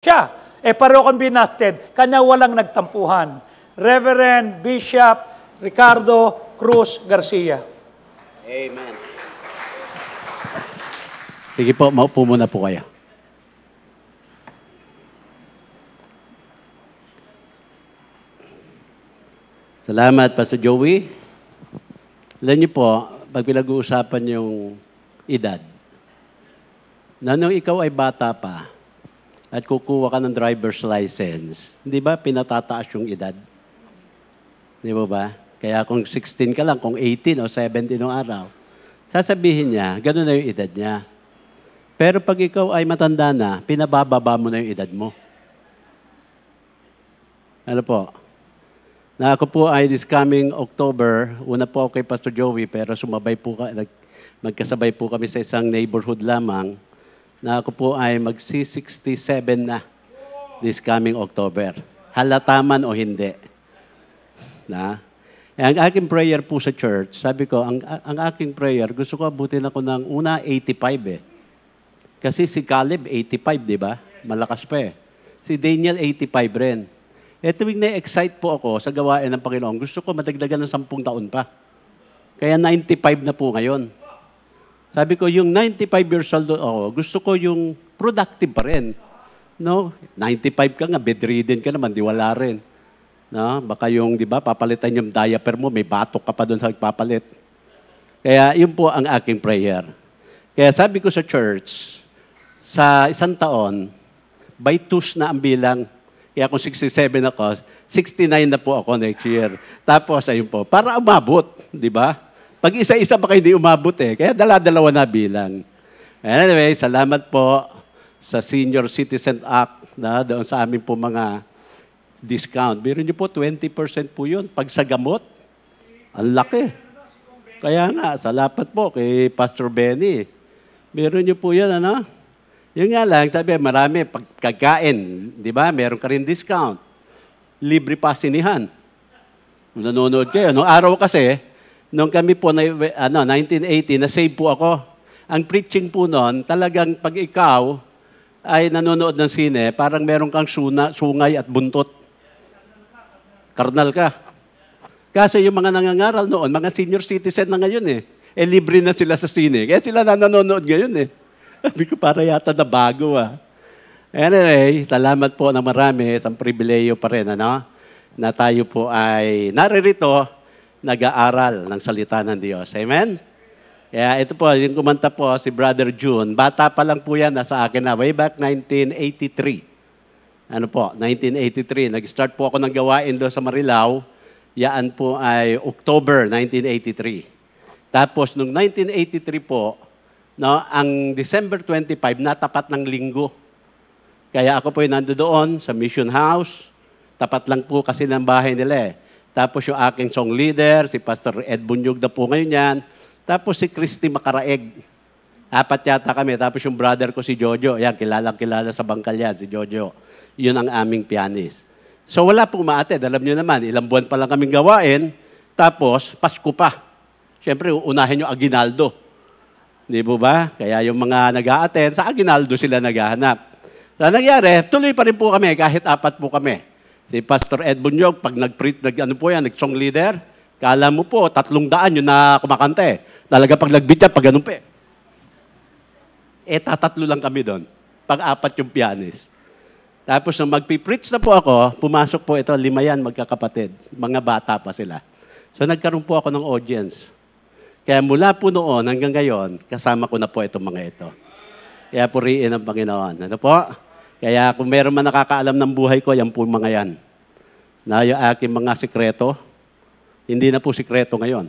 siya. Pareho kang binasted, kanya walang nagtampuhan. Reverend Bishop Ricardo Cruz Garcia. Amen. Sige po, maupo muna po kayo. Salamat, Pastor Joey. Alam niyo po, pag pinag-uusapan yung edad, na nung ikaw ay bata pa at kukuha ka ng driver's license, hindi ba pinatataas yung edad? Di ba? Kaya kung 16 ka lang, kung 18 o 17 ng araw, sasabihin niya, gano'n na yung edad niya. Pero pag ikaw ay matanda na, pinabababa mo na yung edad mo. Ano po? Na ako po ay this coming October, una po ako kay Pastor Joey, pero sumabay po, magkasabay po kami sa isang neighborhood lamang, na ako po ay magsi-67 na this coming October. Halata man o hindi. Na? Ang aking prayer po sa church, sabi ko, ang aking prayer, gusto ko abutin ako ng una, 85 eh. Kasi si Caleb, 85, di ba? Malakas pa eh. Si Daniel, 85 rin. Tuwing na-excite po ako sa gawain ng Panginoon, gusto ko madagdagan ng 10 taon pa. Kaya 95 na po ngayon. Sabi ko, yung 95 years old ako, gusto ko yung productive pa rin. No? 95 ka nga, bedridden ka naman, di wala rin. No? Baka yung, di ba, papalitan yung diaper mo, may batok ka pa doon sa papalit. Kaya yun po ang aking prayer. Kaya sabi ko sa church, sa isang taon, by twos na ang bilang. Kaya kung 67 ako, 69 na po ako next year. Tapos, ayun po, para umabot, di ba? Pag isa-isa baka hindi umabot eh. Kaya dala-dalawa na bilang. Anyway, salamat po sa Senior Citizen Act na doon sa amin po mga discount. Biro niyo po, 20% po yun. Pag sa gamot, ang laki. Kaya nga, salamat po kay Pastor Benny. Biro niyo po yan, ano? Yung nga lang, sabi, marami, pagkakain, di ba? Meron ka rin discount. Libre pa sinihan. Nanonood kayo. Noong araw kasi, nung kami po, 1980, na-save po ako. Ang preaching po noon, talagang pag ikaw ay nanonood ng sine, parang meron kang sungay at buntot. Karnal ka. Kasi yung mga nangangaral noon, mga senior citizen na ngayon eh. Libre na sila sa sine. Kaya sila nanonood ngayon eh. Sabi ko, para yata na bago ah. Anyway, salamat po na marami. Isang pribileyo pa rin, ano? Na tayo po ay naririto, nag-aaral ng salita ng Diyos. Amen? Kaya ito po, yung kumanta po, si Brother June. Bata pa lang po yan, nasa akin na. Way back 1983. Ano po, 1983. Nag-start po ako ng gawain doon sa Marilao. Yaan po ay October 1983. Tapos, nung 1983 po, no, ang December 25, natapat ng linggo. Kaya ako po ay nandoon sa Mission House. Tapat lang po kasi ng bahay nila eh. Tapos yung aking song leader, si Pastor Ed Bunyog na po ngayon yan. Tapos si Christy Macaraeg. 4 yata kami. Tapos yung brother ko si Jojo. Yan, kilalang-kilala sa bangkal yan, si Jojo. Yun ang aming pianist. So wala pong umaatid. Alam nyo naman, ilang buwan pa lang kaming gawain. Tapos, Pasko pa. Siyempre, unahin yung aginaldo. Di ba? Kaya yung mga nag-a-attend, sa aginaldo sila naghahanap. So, nangyari, tuloy pa rin po kami, kahit 4 po kami. Si Pastor Ed Bunyog, pag nag-song leader, kala mo po, 300 yun na kumakanta eh. Talaga pag nagbit yan, pag ganun pa eh. Tatatlo lang kami doon. Pag 4 yung pianist. Tapos nung magpipreach na po ako, pumasok po ito, 5 yan, magkakapatid. Mga bata pa sila. So nagkaroon po ako ng audience. Kaya mula po noon hanggang ngayon, kasama ko na po itong mga ito. Kaya puriin ang Panginoon. Ano po? Kaya kung meron man nakakaalam ng buhay ko, yan po mga yan. Na yung aking mga sikreto, hindi na po sikreto ngayon.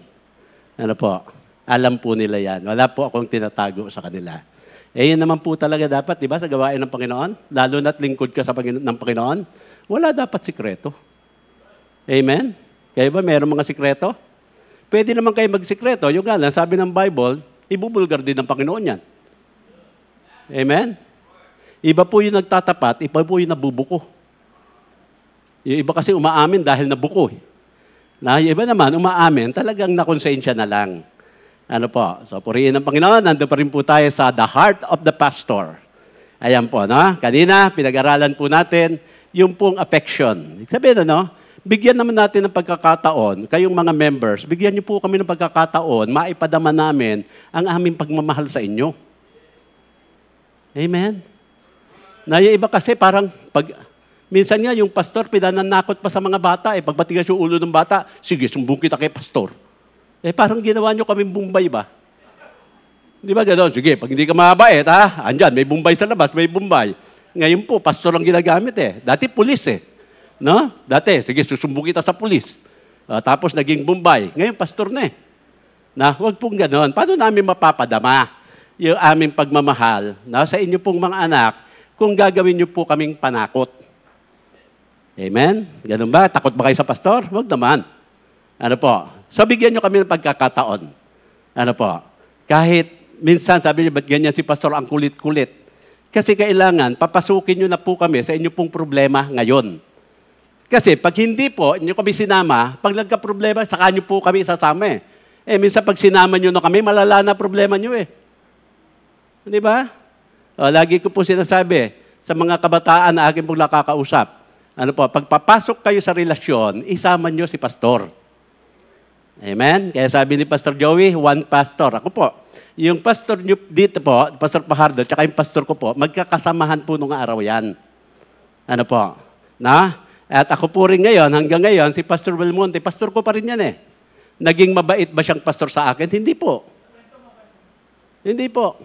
Ano po? Alam po nila yan. Wala po akong tinatago sa kanila. Yun naman po talaga dapat, di ba, sa gawain ng Panginoon? Lalo na't lingkod ka sa ng Panginoon, wala dapat sikreto. Amen? Kaya ba meron mga sikreto? Pwede naman kayo magsikreto. Yung nga lang, sabi ng Bible, ibubulgar din ng Panginoon yan. Amen? Iba po yung nagtatapat, iba po yung nabubuko. Yung iba kasi umaamin dahil nabuko. Na yung iba naman, umaamin, talagang nakonsensya na lang. Ano po? So, purihin ng Panginoon, nandun pa rin po tayo sa the heart of the pastor. Ayan po, no? Kanina, pinag-aralan po natin yung pong affection. Sabihin, bigyan naman natin ng pagkakataon, kayong mga members, bigyan niyo po kami ng pagkakataon, maipadama namin ang aming pagmamahal sa inyo. Amen? Na yung iba kasi parang, minsan nga yung pastor, pinananakot pa sa mga bata, pag matigas yung ulo ng bata, sige, sumbong kita kay pastor. Parang ginawa niyo kaming Bombay ba? Di ba gano'n? Sige, pag hindi ka mabait, andyan, may Bombay sa labas, may Bombay. Ngayon po, pastor ang ginagamit Dati, pulis No? Dati, sige, susumbong kita sa pulis. Tapos naging Bombay. Ngayon, pastor na Na, huwag pong gano'n. Paano namin mapapadama yung aming pagmamahal sa inyo pong mga anak kung gagawin niyo po kaming panakot? Amen? Ganun ba? Takot ba kayo sa pastor? Huwag naman. Ano po? So, bigyan niyo kami ng pagkakataon. Ano po? Kahit minsan, sabi niyo, ba't ganyan si pastor ang kulit-kulit? Kasi kailangan, papasukin niyo na po kami sa inyo pong problema ngayon. Kasi pag hindi po, inyo kami sinama, pag nagka-problema, saka nyo po kami sasama minsan pag sinama nyo na kami, malala na problema nyo Di ba? Lagi ko po sinasabi sa mga kabataan na akin pong nakakausap, pag papasok kayo sa relasyon, isama nyo si pastor. Amen? Kaya sabi ni Pastor Joey, one pastor. Ako po, yung pastor nyo dito po, Pastor Pajardo, tsaka yung pastor ko po, magkakasamahan po nung araw yan. At ako po rin ngayon, hanggang ngayon, si Pastor Belmonte, pastor ko pa rin yan Naging mabait ba siyang pastor sa akin? Hindi po. Hindi po.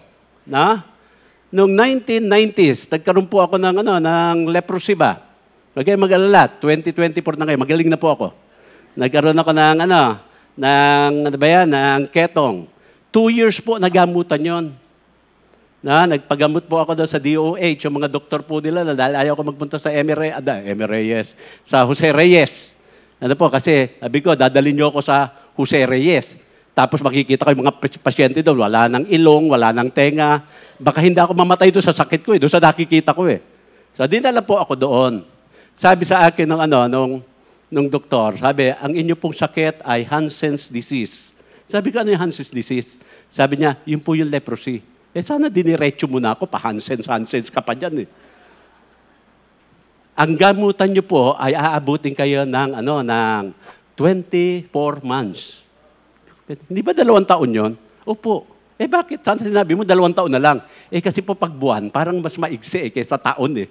Noong 1990s, nagkaroon po ako ng leprosy ba? Huwag kayong mag-alala, 2024 na kayo, magaling na po ako. Nagkaroon ako ng ketong. 2 years po nagamutan yon. Nagpagamot po ako doon sa DOH, yung mga doktor po nila, dahil ayaw ko magpunta sa sa Jose Reyes. Kasi sabi ko, dadalhin niyo ako sa Jose Reyes. Tapos makikita ko yung mga pasyente doon, wala nang ilong, wala nang tenga. Baka hindi ako mamatay doon sa sakit ko doon sa nakikita ko So, dinala po ako doon. Sabi sa akin nung doktor, sabi, ang inyo pong sakit ay Hansen's disease. Sabi ko, ano yung Hansen's disease? Sabi niya, yun po yung leprosy. Sana diniretso mo na ako, pa-Hansen's ka pa dyan Ang gamutan nyo po ay aabutin kayo ng 24 months. Hindi ba 2 taon yon? Opo. Bakit? Sana sinabi mo 2 taon na lang? Kasi po pag buwan, parang mas maigsi kaysa taon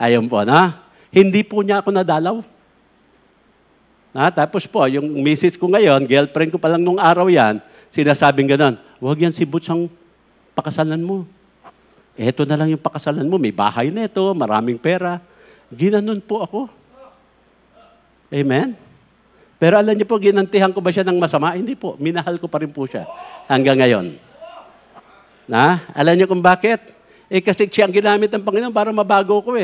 Ayun po, Hindi po niya ako nadalaw. Tapos po, yung misis ko ngayon, girlfriend ko pa lang nung araw yan, sinasabing gano'n, huwag yan si Butch ang pakasalan mo. Ito na lang yung pakasalan mo. May bahay na ito, maraming pera. Ginanon po ako. Amen? Pero alam niyo po, ginantihan ko ba siya ng masama? Hindi po. Minahal ko pa rin po siya hanggang ngayon. Alam niyo kung bakit? Kasi siya ang ginamit ng Panginoon para mabago ko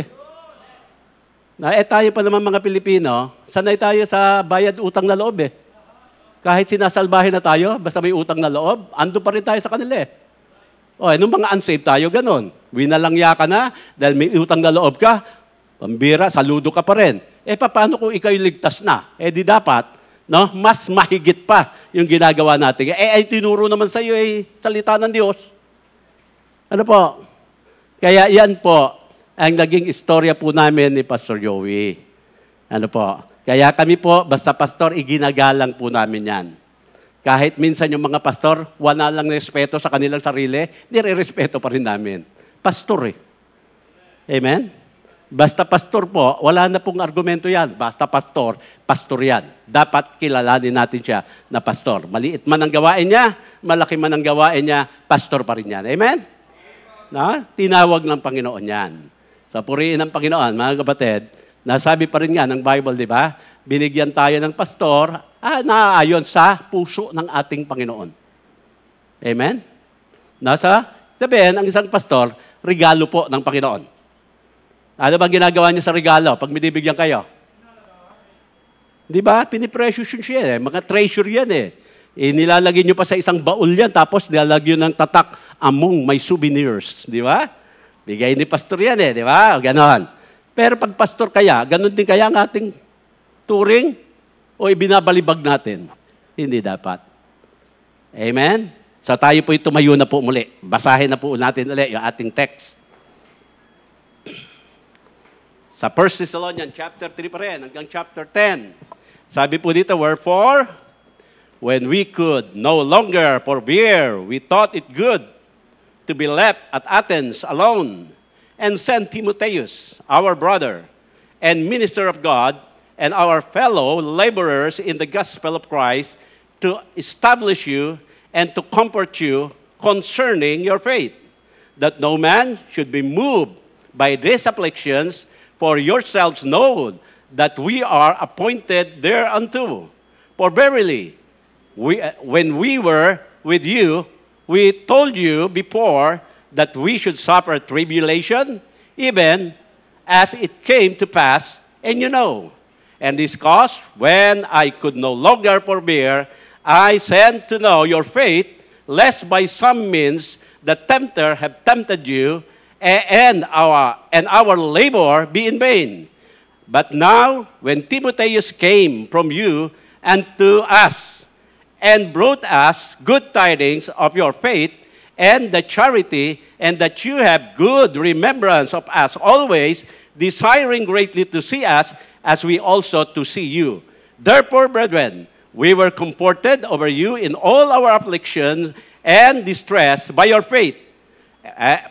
tayo pa naman mga Pilipino, sanay tayo sa bayad utang na loob Kahit sinasalbahin na tayo, basta may utang na loob, ando pa rin tayo sa kanila nung mga unsaved tayo, ganon. Winalangya ka na, dahil may utang na loob ka, pambira, saludo ka pa rin. Paano kung ikaw'y ligtas na? Di dapat, mas mahigit pa yung ginagawa natin. Ay tinuro naman sa iyo salita ng Diyos. Ano po? Kaya yan po, ang naging istorya po namin ni Pastor Joey. Ano po? Kaya kami po, basta pastor, iginagalang po namin yan. Kahit minsan yung mga pastor, wala lang respeto sa kanilang sarili, nire-respeto pa rin namin. Pastor Amen? Basta pastor po, wala na pong argumento yan. Basta pastor, pastor yan. Dapat kilalanin natin siya na pastor. Maliit man ang gawain niya, malaki man ang gawain niya, pastor pa rin yan. Amen? Tinawag ng Panginoon yan. Sa purihin ng Panginoon, mga kapatid, nasabi pa rin nga ng Bible, di ba? Binigyan tayo ng pastor, naayon sa puso ng ating Panginoon. Amen? Sabihin, ang isang pastor, regalo po ng Panginoon. Ano ba ginagawa niyo sa regalo pag binibigyan kayo? Di ba? Piniprecious yun siya Mga treasure yan nilalagay niyo pa sa isang baul yan, tapos nilalagay ng tatak among my souvenirs. Di ba? Bigay ni pastor yan di ba? Ganon. Pero pag pastor kaya, ganon din kaya ang ating turing o ibinabalibag natin? Hindi dapat. Amen? So tayo po tumayo na po muli. Basahin na po natin ulit yung ating text. Sa 1 Thessalonians chapter 3 pa rin, hanggang chapter 10. Sabi po dito, wherefore, when we could no longer forbear, we thought it good to be left at Athens alone, and sent Timotheus, our brother, and minister of God, and our fellow laborers in the gospel of Christ, to establish you and to comfort you concerning your faith, that no man should be moved by these afflictions, for yourselves know that we are appointed thereunto. For verily, when we were with you, we told you before that we should suffer tribulation, even as it came to pass, and you know. And this cause, when I could no longer forbear, I sent to know your faith, lest by some means the tempter have tempted you, and our labor be in vain. But now, when Timotheus came from you unto us, and brought us good tidings of your faith, and the charity, and that you have good remembrance of us always, desiring greatly to see us, as we also to see you. Therefore, brethren, we were comforted over you in all our afflictions and distress by your faith.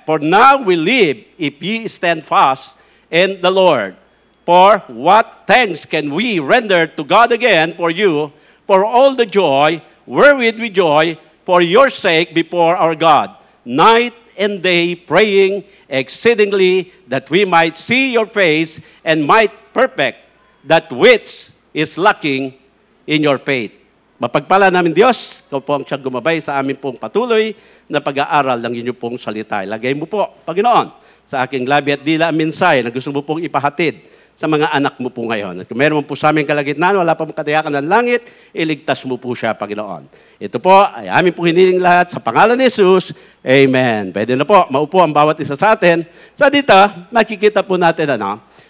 For now we live, if ye stand fast in the Lord. For what thanks can we render to God again for you, for all the joy wherewith we joy for your sake before our God, night and day praying exceedingly that we might see your face and might perfect that which is lacking in your faith. Mapagpala namin Diyos, ikaw po ang siyang gumabay sa amin pong patuloy na pag-aaral ng inyong pong salita. Lagay mo po, Panginoon, sa aking labi at dila ang mensahe na gusto mo pong ipahatid sa mga anak mo po ngayon. At kung meron po sa aming kalagitnaan, wala pa mong katiyakan ng langit, iligtas mo po siya, Panginoon. Ito po ay aming pong hiniling lahat sa pangalan ni Jesus. Amen. Pwede na po, maupo ang bawat isa sa atin. Sa dito, makikita po natin,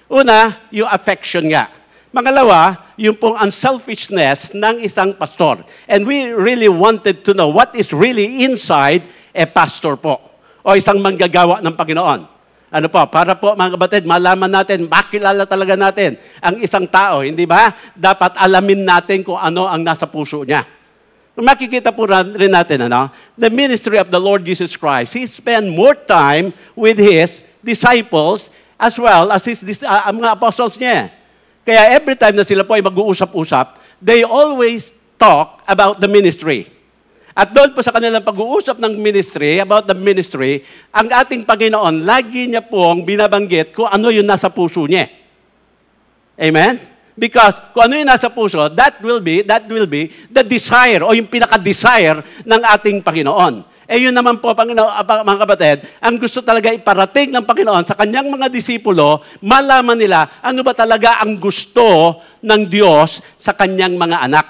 una, yung affection nga. Pangalawa, yung pong unselfishness ng isang pastor. And we really wanted to know what is really inside a pastor po. O isang manggagawa ng Panginoon. Ano po, para po mga kapatid, malaman natin, makilala talaga natin ang isang tao, hindi ba? Dapat alamin natin kung ano ang nasa puso niya. Kung makikita po rin natin, the ministry of the Lord Jesus Christ, He spent more time with His disciples as well as mga apostles niya. Kaya every time na sila po ay mag-uusap-usap, they always talk about the ministry. At doon po sa kanilang pag-uusap ng ministry, about the ministry, ang ating Panginoon, lagi niya pong binabanggit kung ano yung nasa puso niya. Amen? Because kung ano yung nasa puso, that will be the desire o yung pinaka-desire ng ating Panginoon. Eh yun naman po, mga kapatid, ang gusto talaga iparating ng Panginoon sa kanyang mga disipulo, malaman nila ano ba talaga ang gusto ng Diyos sa kanyang mga anak.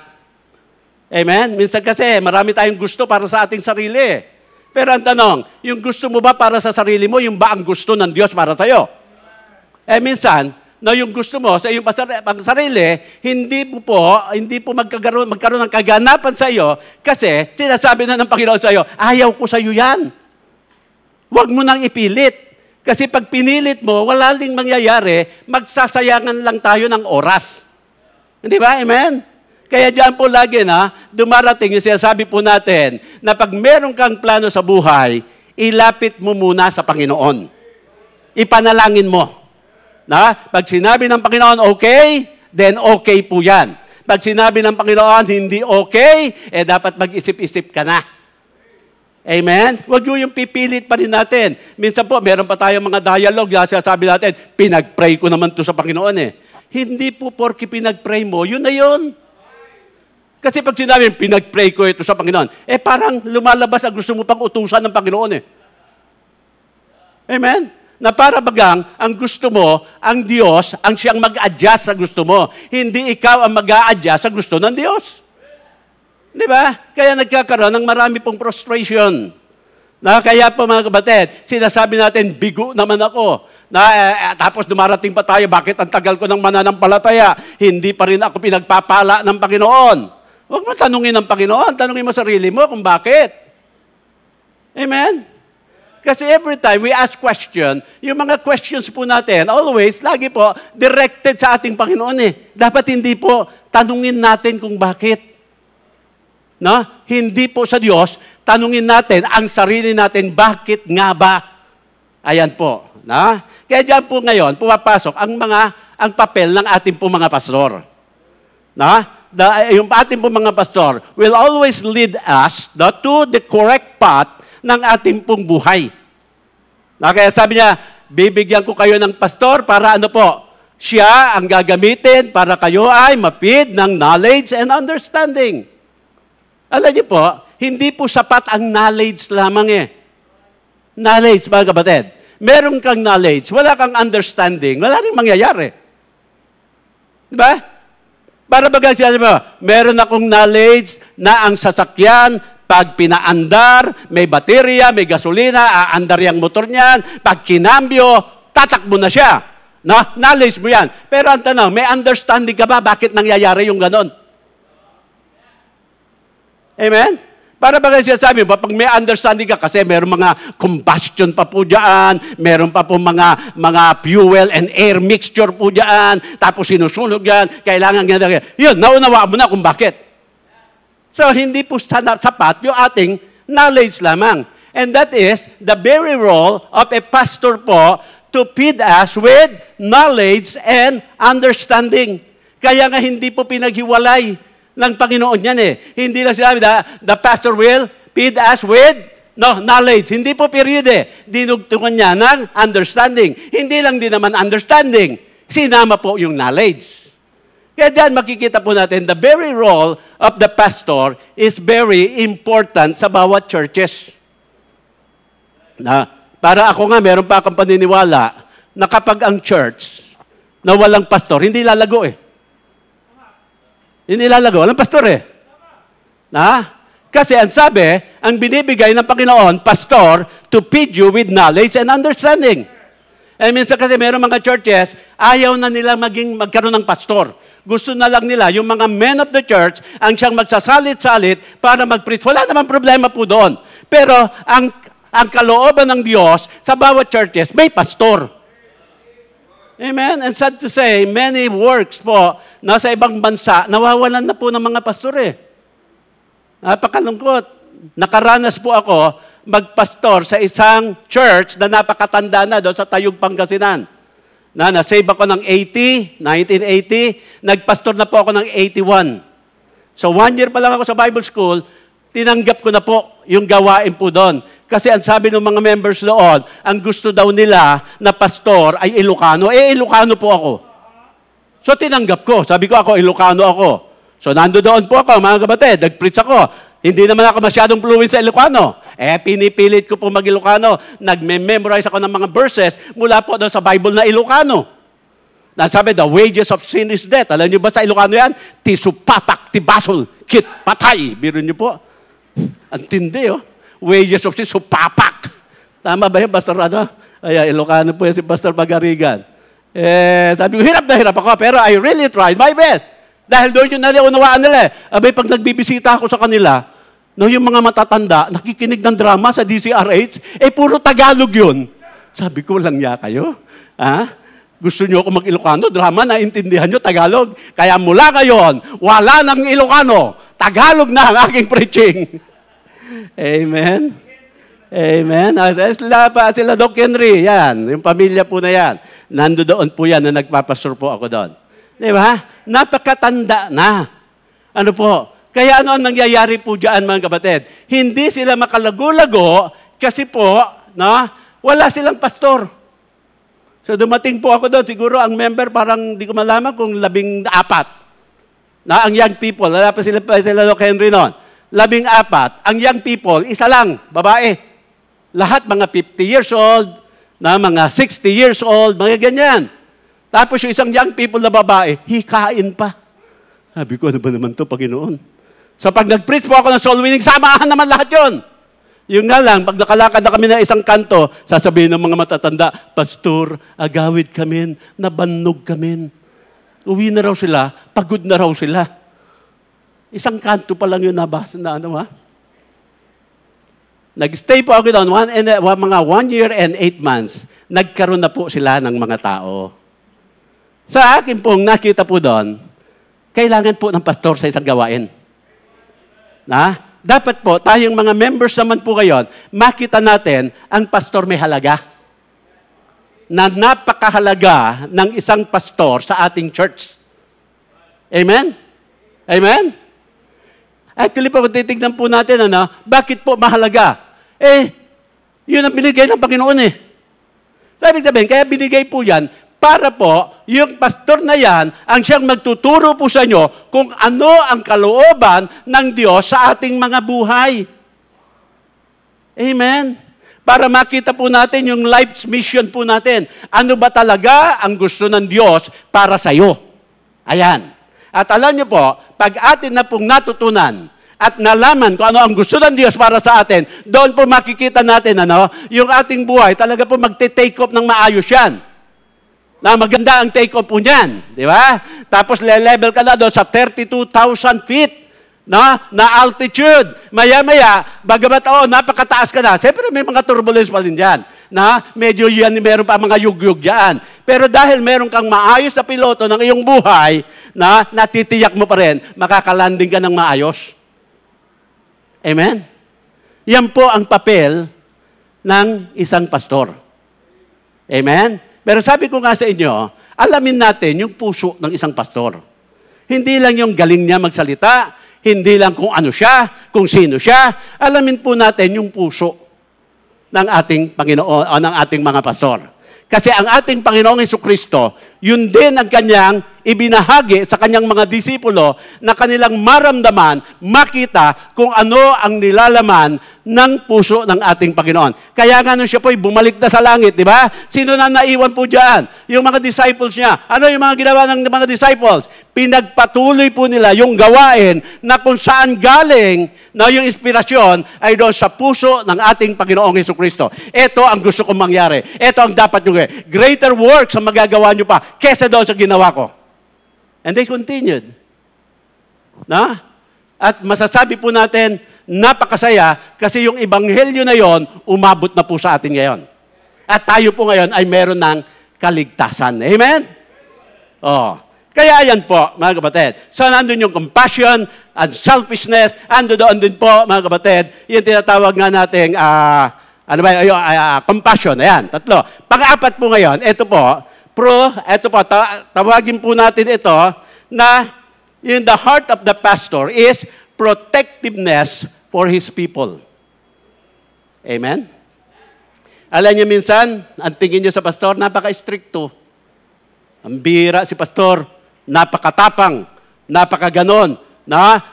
Amen? Minsan kasi, marami tayong gusto para sa ating sarili. Pero ang tanong, yung gusto mo ba para sa sarili mo, yung ba ang gusto ng Diyos para sa'yo? Eh minsan, yung gusto mo sa iyong sarili, hindi po magkaroon ng kaganapan sa iyo kasi sinasabi na ng Panginoon sa iyo, ayaw ko sa iyo yan. Huwag mo nang ipilit. Kasi pag pinilit mo, wala ding mangyayari, magsasayangan lang tayo ng oras. Hindi ba? Amen? Kaya diyan po lagi dumarating yung sinasabi po natin na pag meron kang plano sa buhay, ilapit mo muna sa Panginoon. Ipanalangin mo. Pag sinabi ng Panginoon, okay, then okay po yan. Pag sinabi ng Panginoon, hindi okay, dapat mag-isip-isip ka na. Amen? Huwag yung pipilit pa rin natin. Minsan po, meron pa tayong mga dialogue na sabi natin, pinag-pray ko naman to sa Panginoon Hindi po porke pinag-pray mo, yun na yun. Kasi pag sinabi, pinag-pray ko ito sa Panginoon, parang lumalabas ang gusto mo pang utusan ng Panginoon Amen? Na para bagang ang gusto mo, ang Diyos, ang siyang mag-adjust sa gusto mo. Hindi ikaw ang mag-a-adjust sa gusto ng Diyos. Di ba? Kaya nagkakaroon ng marami pong frustration. Kaya po mga kapatid, sinasabi natin, bigo naman ako. Tapos dumarating pa tayo, bakit ang tagal ko ng mananampalataya? Hindi pa rin ako pinagpapala ng Panginoon. Huwag mo tanungin ng Panginoon, tanungin mo sarili mo kung bakit. Amen? Kasi every time we ask question, yung mga questions po natin, always, lagi po, directed sa ating Panginoon eh. Dapat hindi po tanungin natin kung bakit. No? Hindi po sa Diyos, tanungin natin ang sarili natin, bakit nga ba? Ayan po. No? Kaya dyan po ngayon, pumapasok ang papel ng ating po mga pastor. No? Yung ating po mga pastor will always lead us to the correct path ng ating pong buhay. No? Kaya sabi niya, bibigyan ko kayo ng pastor para ano po? Siya ang gagamitin para kayo ay mapid ng knowledge and understanding. Alam niyo po, hindi po sapat ang knowledge lamang eh. Knowledge, mga kapatid. Meron kang knowledge, wala kang understanding, wala rin mangyayari. Diba? Para baga siya, meron akong knowledge na ang sasakyan, pag pinaandar, may baterya, may gasolina, aandar yung motor niyan, pag kinambyo, tatakbo na siya. No? Knowledge mo yan. Pero ang tanong, may understanding ka ba bakit nangyayari yung ganon? Amen? Para ba siya sabi, pag may understanding ka, kasi meron mga combustion pa po dyan, meron pa po mga fuel and air mixture po dyan, tapos sinusunog yan, kailangan ganyan. Yun, naunawaan mo na kung bakit. So, hindi po sapat yung ating knowledge lamang. And that is the very role of a pastor po to feed us with knowledge and understanding. Kaya nga hindi po pinaghiwalay ng Panginoon yan eh. Hindi lang sinabi the pastor will feed us with knowledge. Hindi po period eh. Dinugtungan niya ng understanding. Hindi lang din naman understanding. Sinama po yung knowledge. Kaya dyan makikita po natin, the very role of the pastor is very important sa bawat churches. Para ako nga, meron pa akong paniniwala na kapag ang church na walang pastor, hindi lalago eh. Hindi lalago. Walang pastor eh. Kasi ang sabi, ang binibigay ng Panginoon, pastor, to feed you with knowledge and understanding. Eh minsan kasi meron mga churches, ayaw na nila magkaroon ng pastor. Gusto na lang nila, yung mga men of the church, ang siyang magsasalit-salit para mag-preach. Wala naman problema po doon. Pero ang kalooban ng Diyos, sa bawat churches, may pastor. Amen? And sad to say, many works po, nasa ibang bansa, nawawalan na po ng mga pastor eh. Napakalungkot. Nakaranas po ako, magpastor sa isang church na napakatanda na doon sa Tayug, Pangasinan. Na-save ako ng 1980, nagpastor na po ako ng 81. So 1 year pa lang ako sa Bible School, tinanggap ko na po yung gawain po doon. Kasi ang sabi ng mga members doon, ang gusto daw nila na pastor ay Ilocano. Ilocano po ako. So tinanggap ko. Sabi ko ako, Ilocano ako. So nandoon po ako, mga kapatid, nag-preach ako. Hindi naman ako masyadong fluent sa Ilocano. Pinipilit ko po mag-Ilocano. Nagme-memorize ako ng mga verses mula po doon sa Bible na Ilocano. Nasabi, the wages of sin is death. Alam niyo ba sa Ilocano yan? Tisupapak, tibasol, kit, patay. Biro niyo po. Ang tindi, oh. Wages of sin, supapak. Tama ba yun, Pastor? Ilocano po yan si Pastor Magarigan. Sabi ko, hirap na hirap ako, pero I really tried my best. Dahil doon yung naliunawaan nila. Pag nagbibisita ako sa kanila, yung mga matatanda, nakikinig ng drama sa DCRH, puro Tagalog yun. Sabi ko, walang niya kayo. Gusto niyo ako mag-Ilocano, drama, naintindihan niyo Tagalog. Kaya mula ngayon, wala nang Ilocano. Tagalog na ang aking preaching. Amen? Amen? Sila Doc Henry, yan. Yung pamilya po na yan. Nandoon po yan na nagpapastor po ako doon. Di ba? Napakatanda na. Ano po? Kaya ano ang nangyayari po dyan, mga kapatid? Hindi sila makalago-lago kasi po, wala silang pastor. So dumating po ako doon, siguro ang member parang di ko malaman kung 14. Ang young people, wala pa sila Doc Henry noon. 14. Ang young people, isa lang, babae. Lahat mga 50 years old, mga 60 years old, mga ganyan. Tapos yung isang young people na babae, hikain pa. Sabi ko, ano ba naman to, Panginoon? So pag nag-preach po ako ng soul winning, samahan naman lahat yun. Yung nga lang, pag nakalakad na kami na isang kanto, sasabihin ng mga matatanda, Pastor, agawid kami, nabannog kami. Uwi na raw sila, pagod na raw sila. Isang kanto pa lang yun nabasa na Nag-stay po ako doon, mga 1 year and 8 months. Nagkaroon na po sila ng mga tao. Sa akin pong nakita po doon, kailangan po ng pastor sa isang gawain. Dapat po, tayong mga members naman po ngayon, makita natin ang pastor may halaga. Na napakahalaga ng isang pastor sa ating church. Amen? Amen? Actually po, kung titignan po natin, bakit po mahalaga? Yun ang binigay ng Panginoon Sabi sabihin, kaya binigay po yan, para po, yung pastor na yan, ang siyang magtuturo po sa inyo kung ano ang kalooban ng Diyos sa ating mga buhay. Amen? Para makita po natin yung life's mission po natin. Ano ba talaga ang gusto ng Diyos para sa iyo? Ayan. At alam niyo po, pag atin na pong natutunan at nalaman kung ano ang gusto ng Diyos para sa atin, doon po makikita natin, yung ating buhay, talaga po magte-take off ng maayos yan. Na maganda ang take off po niyan. Di ba? Tapos level ka na doon sa 32,000 feet. Na altitude. Maya-maya, bagamat napakataas ka na, siyempre may mga turbulence pa rin dyan. Medyo yan, meron pa mga yugyug dyan. Pero dahil meron kang maayos na piloto ng iyong buhay, natitiyak mo pa rin, makakalanding ka ng maayos. Amen? Yan po ang papel ng isang pastor. Amen? Pero sabi ko nga sa inyo, alamin natin yung puso ng isang pastor. Hindi lang yung galing niya magsalita, hindi lang kung ano siya, kung sino siya. Alamin po natin yung puso ng ating Panginoon o ng ating mga pastor. Kasi ang ating Panginoong Jesucristo, yun din ang kanyang ibinahagi sa kanyang mga disipulo na kanilang maramdaman, makita kung ano ang nilalaman ng puso ng ating Panginoon. Kaya nga nung siya po'y bumalik na sa langit, di ba? Sino na naiwan po dyan? Yung mga disciples niya. Ano yung mga ginawa ng mga disciples? Pinagpatuloy po nila yung gawain na kung saan galing na yung inspirasyon ay doon sa puso ng ating Panginoong Jesucristo. Ito ang gusto kong mangyari. Ito ang dapat nyo gawin. Greater works ang magagawa nyo pa kesa doon sa ginawa ko. And they continued. At masasabi po natin, napakasaya kasi yung ebanghelyo na yon umabot na po sa atin ngayon. At tayo po ngayon ay meron ng kaligtasan. Amen? Kaya yan po, mga kapatid. So, nandun yung compassion and selfishness. Doon din po, mga kapatid, yung tinatawag nga nating, compassion. Ayan, 3. Pang-apat po ngayon, ito po, tawagin po natin ito, na in the heart of the pastor is protectiveness for his people. Amen? Alam niyo minsan, ang tingin niyo sa pastor, napaka-stricto. Ang bihira si pastor, napakatapang, napakaganon,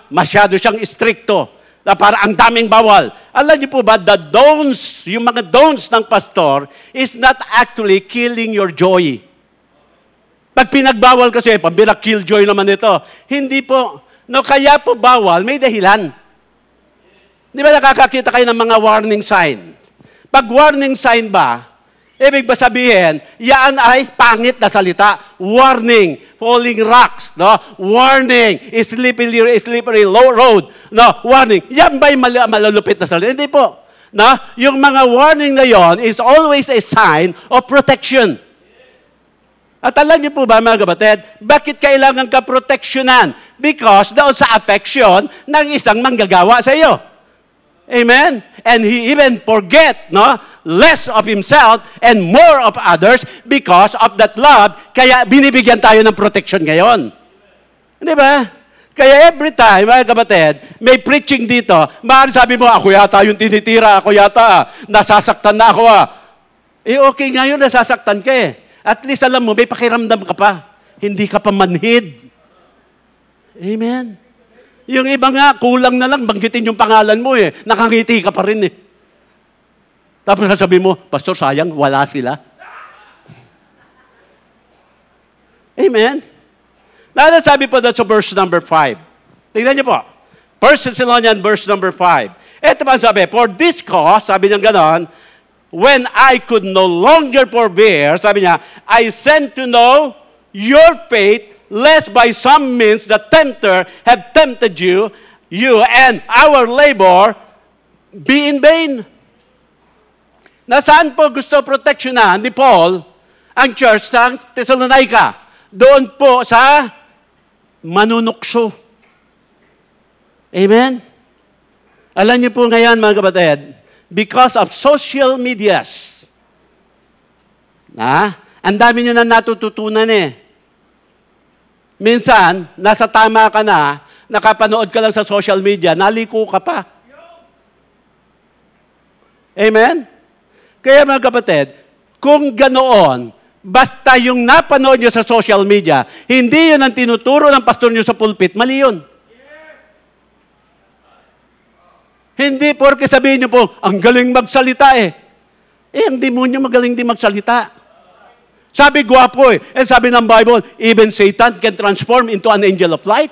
masyado siyang stricto, na para ang daming bawal. Alam niyo po ba, yung mga don'ts ng pastor is not actually killing your joy. Pag pinagbawal kasi, pambira killjoy naman ito. Hindi po. Kaya po bawal, may dahilan. Di ba nakakakita kayo ng mga warning sign? Pag warning sign ba, ibig ba sabihin, yan ay pangit na salita. Warning, falling rocks. Warning, slippery low road. Warning, yan ba'y malalupit na salita? Hindi po. Yung mga warning na yon is always a sign of protection. At alam niyo po ba, mga kapatid, bakit kailangan ka proteksyonan? Because doon sa affection ng isang manggagawa sa iyo. Amen? And he even forget, less of himself and more of others because of that love. Kaya binibigyan tayo ng protection ngayon. Di ba? Kaya every time, mga kapatid, may preaching dito, maaari sabi mo, ako yata yung tinitira, ako yata, nasasaktan na ako. Okay ngayon, nasasaktan ka At least alam mo, may pakiramdam ka pa. Hindi ka pa manhid. Amen? Yung iba nga, kulang na lang, banggitin yung pangalan mo Nakangiti ka pa rin Tapos sasabihin mo, Pastor, sayang, wala sila. Amen? Sabi po doon sa verse number 5. Tingnan niyo po. 1 Thessalonians verse number 5. Ito pa sabi, for this cause, sabi niya ganon, when I could no longer forbear, sabi niya, I sent to know your faith, lest by some means the tempter have tempted you and our labor be in vain. Nasaan po gusto proteksyonan ni Paul ang church ng Thessalonica? Doon po sa manunukso. Amen? Alam niyo po ngayon, mga kapatid, because of social medias, ang dami nyo na natututunan eh. Minsan, nasa tama ka na, nakapanood ka lang sa social media, naliko ka pa. Amen? Kaya mga kapatid, kung ganoon, basta yung napanood nyo sa social media, hindi yun ang tinuturo ng pastor nyo sa pulpit, mali yun. Hindi porke sabihin nyo po, ang galing magsalita eh. Ang demonyo magaling din magsalita. Sabi gwapo eh. Sabi ng Bible, even Satan can transform into an angel of light.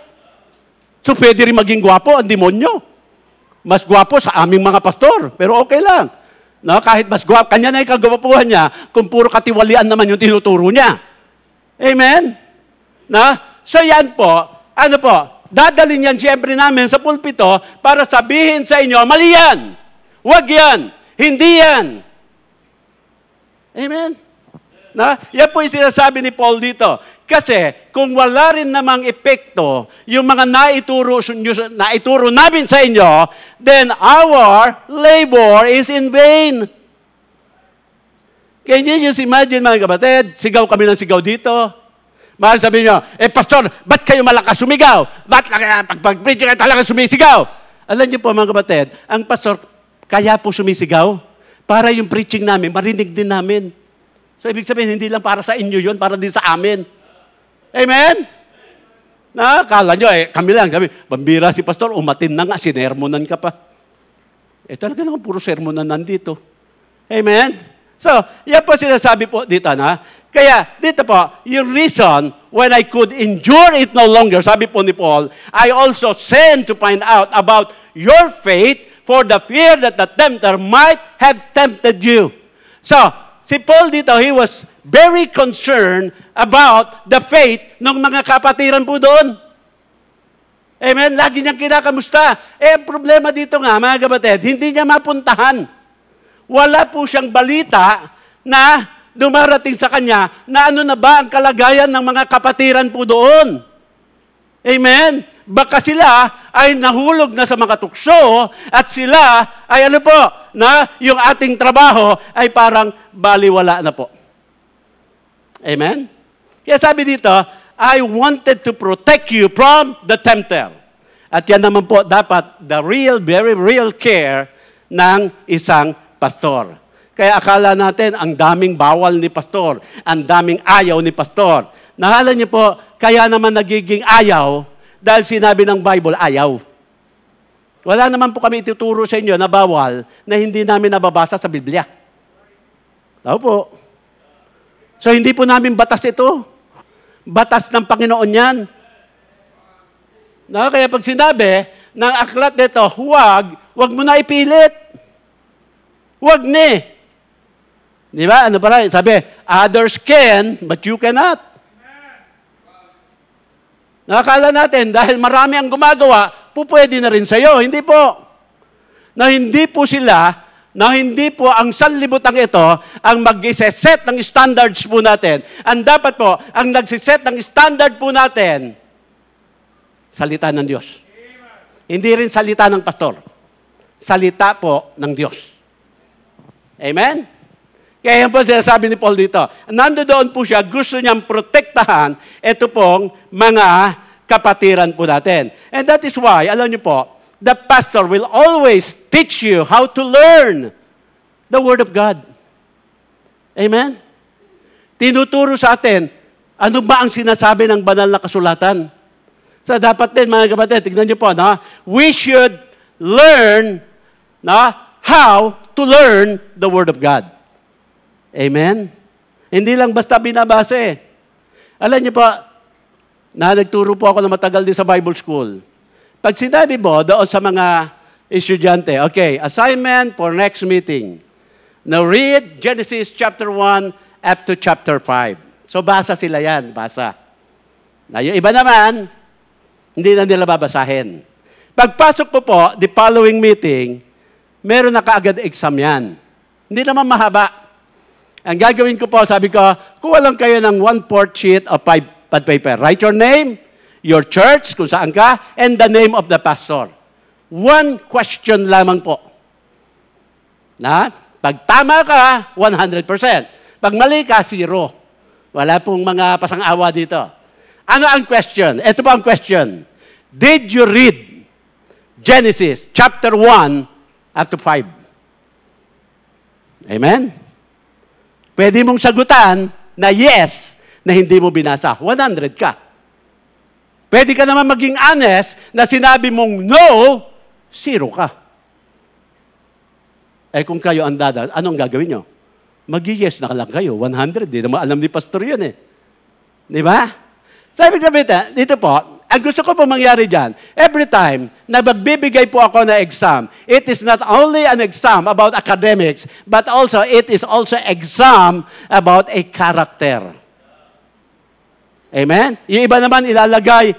So pwede rin maging gwapo ang demonyo. Mas gwapo sa aming mga pastor, pero okay lang. No, kahit mas gwapo, kanya na yung kagwapuhan niya, kung puro katiwalian naman yung tinuturo niya. Amen? So yan po, ano po, dadalhin yan siyempre namin sa pulpito para sabihin sa inyo, mali yan, huwag yan, hindi yan. Amen? Yan po yung sinasabi ni Paul dito. Kasi kung wala rin namang epekto yung mga naituro namin sa inyo, then our labor is in vain. Can you just imagine, mga kapatid, sigaw kami ng sigaw dito? Mahal sabihin nyo, pastor, ba't kayo malakas sumigaw? Ba't pag-preach kayo talaga sumisigaw? Alam niyo po, mga kapatid, ang pastor, kaya po sumisigaw para yung preaching namin, marinig din namin. So, ibig sabihin, hindi lang para sa inyo yun, para din sa amin. Amen? Kala nyo, kami lang, bambira si pastor, umatin na nga, sinermonan ka pa. Talaga naman, puro sermonan nandito. Amen? So, yan po sinasabi po dito, Kaya, dito po, yung reason when I could endure it no longer, sabi po ni Paul, I also sent to find out about your faith for the fear that the tempter might have tempted you. So, si Paul dito, he was very concerned about the faith ng mga kapatiran po doon. Amen? Lagi niyang kinakamusta. Ang problema dito nga, mga kapatid, hindi niya mapuntahan. Wala po siyang balita na dumarating sa kanya na ano na ba ang kalagayan ng mga kapatiran po doon. Amen? Baka sila ay nahulog na sa mga tukso at sila ay yung ating trabaho ay parang baliwala na po. Amen? Kaya sabi dito, I wanted to protect you from the tempter. At yan naman po dapat the real, very real care ng isang pastor. Kaya akala natin, ang daming bawal ni pastor, ang daming ayaw ni pastor. Nahala niyo po, kaya naman nagiging ayaw dahil sinabi ng Bible, ayaw. Wala naman po kami ituturo sa inyo na bawal na hindi namin nababasa sa Biblia. Tao po. So, hindi po namin batas ito. Batas ng Panginoon yan. Kaya pag sinabi ng aklat nito, huwag mo na ipilit. Huwag ni. Di ba? Ano pala? Sabi, others can, but you cannot. Nakakala natin, dahil marami ang gumagawa, pwede na rin sa'yo. Hindi po. Hindi po ang sanlibutan ito ang mag-set ng standards po natin. Ang dapat po, ang nagsiset ng standard po natin, salita ng Diyos. Hindi rin salita ng pastor. Salita po ng Diyos. Amen? Kaya yan po sinasabi ni Paul dito. Nandoon po siya, gusto niyang protektahan ito pong mga kapatiran po natin. And that is why, alam niyo po, the pastor will always teach you how to learn the Word of God. Amen? Tinuturo sa atin, ano ba ang sinasabi ng banal na kasulatan? So dapat din, mga kapatid, tignan niyo po, we should learn how to learn the Word of God. Amen? Hindi lang basta binabasa eh. Alam niyo po, nagturo po ako na matagal din sa Bible School. Pag sinabi mo doon sa mga estudyante, okay, assignment for next meeting. Now read Genesis chapter 1 up to chapter 5. So basa sila yan, basa. Na yung iba naman, hindi na nila babasahin. Pagpasok po, the following meeting, meron na kaagad exam yan. Hindi naman mahaba. Ang gagawin ko po, sabi ko, kuha lang kayo ng 1/4 sheet of pad paper. Write your name, your church, kung saan ka, and the name of the pastor. One question lamang po. Pag tama ka, 100%. Pag mali ka, 0. Wala pong mga pasang-awa dito. Ano ang question? Ito po ang question. Did you read Genesis chapter 1 up to 5? Amen? Pwede mong sagutan na yes, na hindi mo binasa. 100 ka. Pwede ka naman maging honest na sinabi mong no, 0 ka. Kung kayo ang anong gagawin nyo? Mag-yes na lang kayo. 100. Di naman alam ni pastor yun eh. Di ba? Sabi ko dito po, ang gusto ko po mangyari dyan, every time na magbibigay po ako na exam, it is not only an exam about academics, but also it is also exam about a character. Amen? Yung iba naman ilalagay,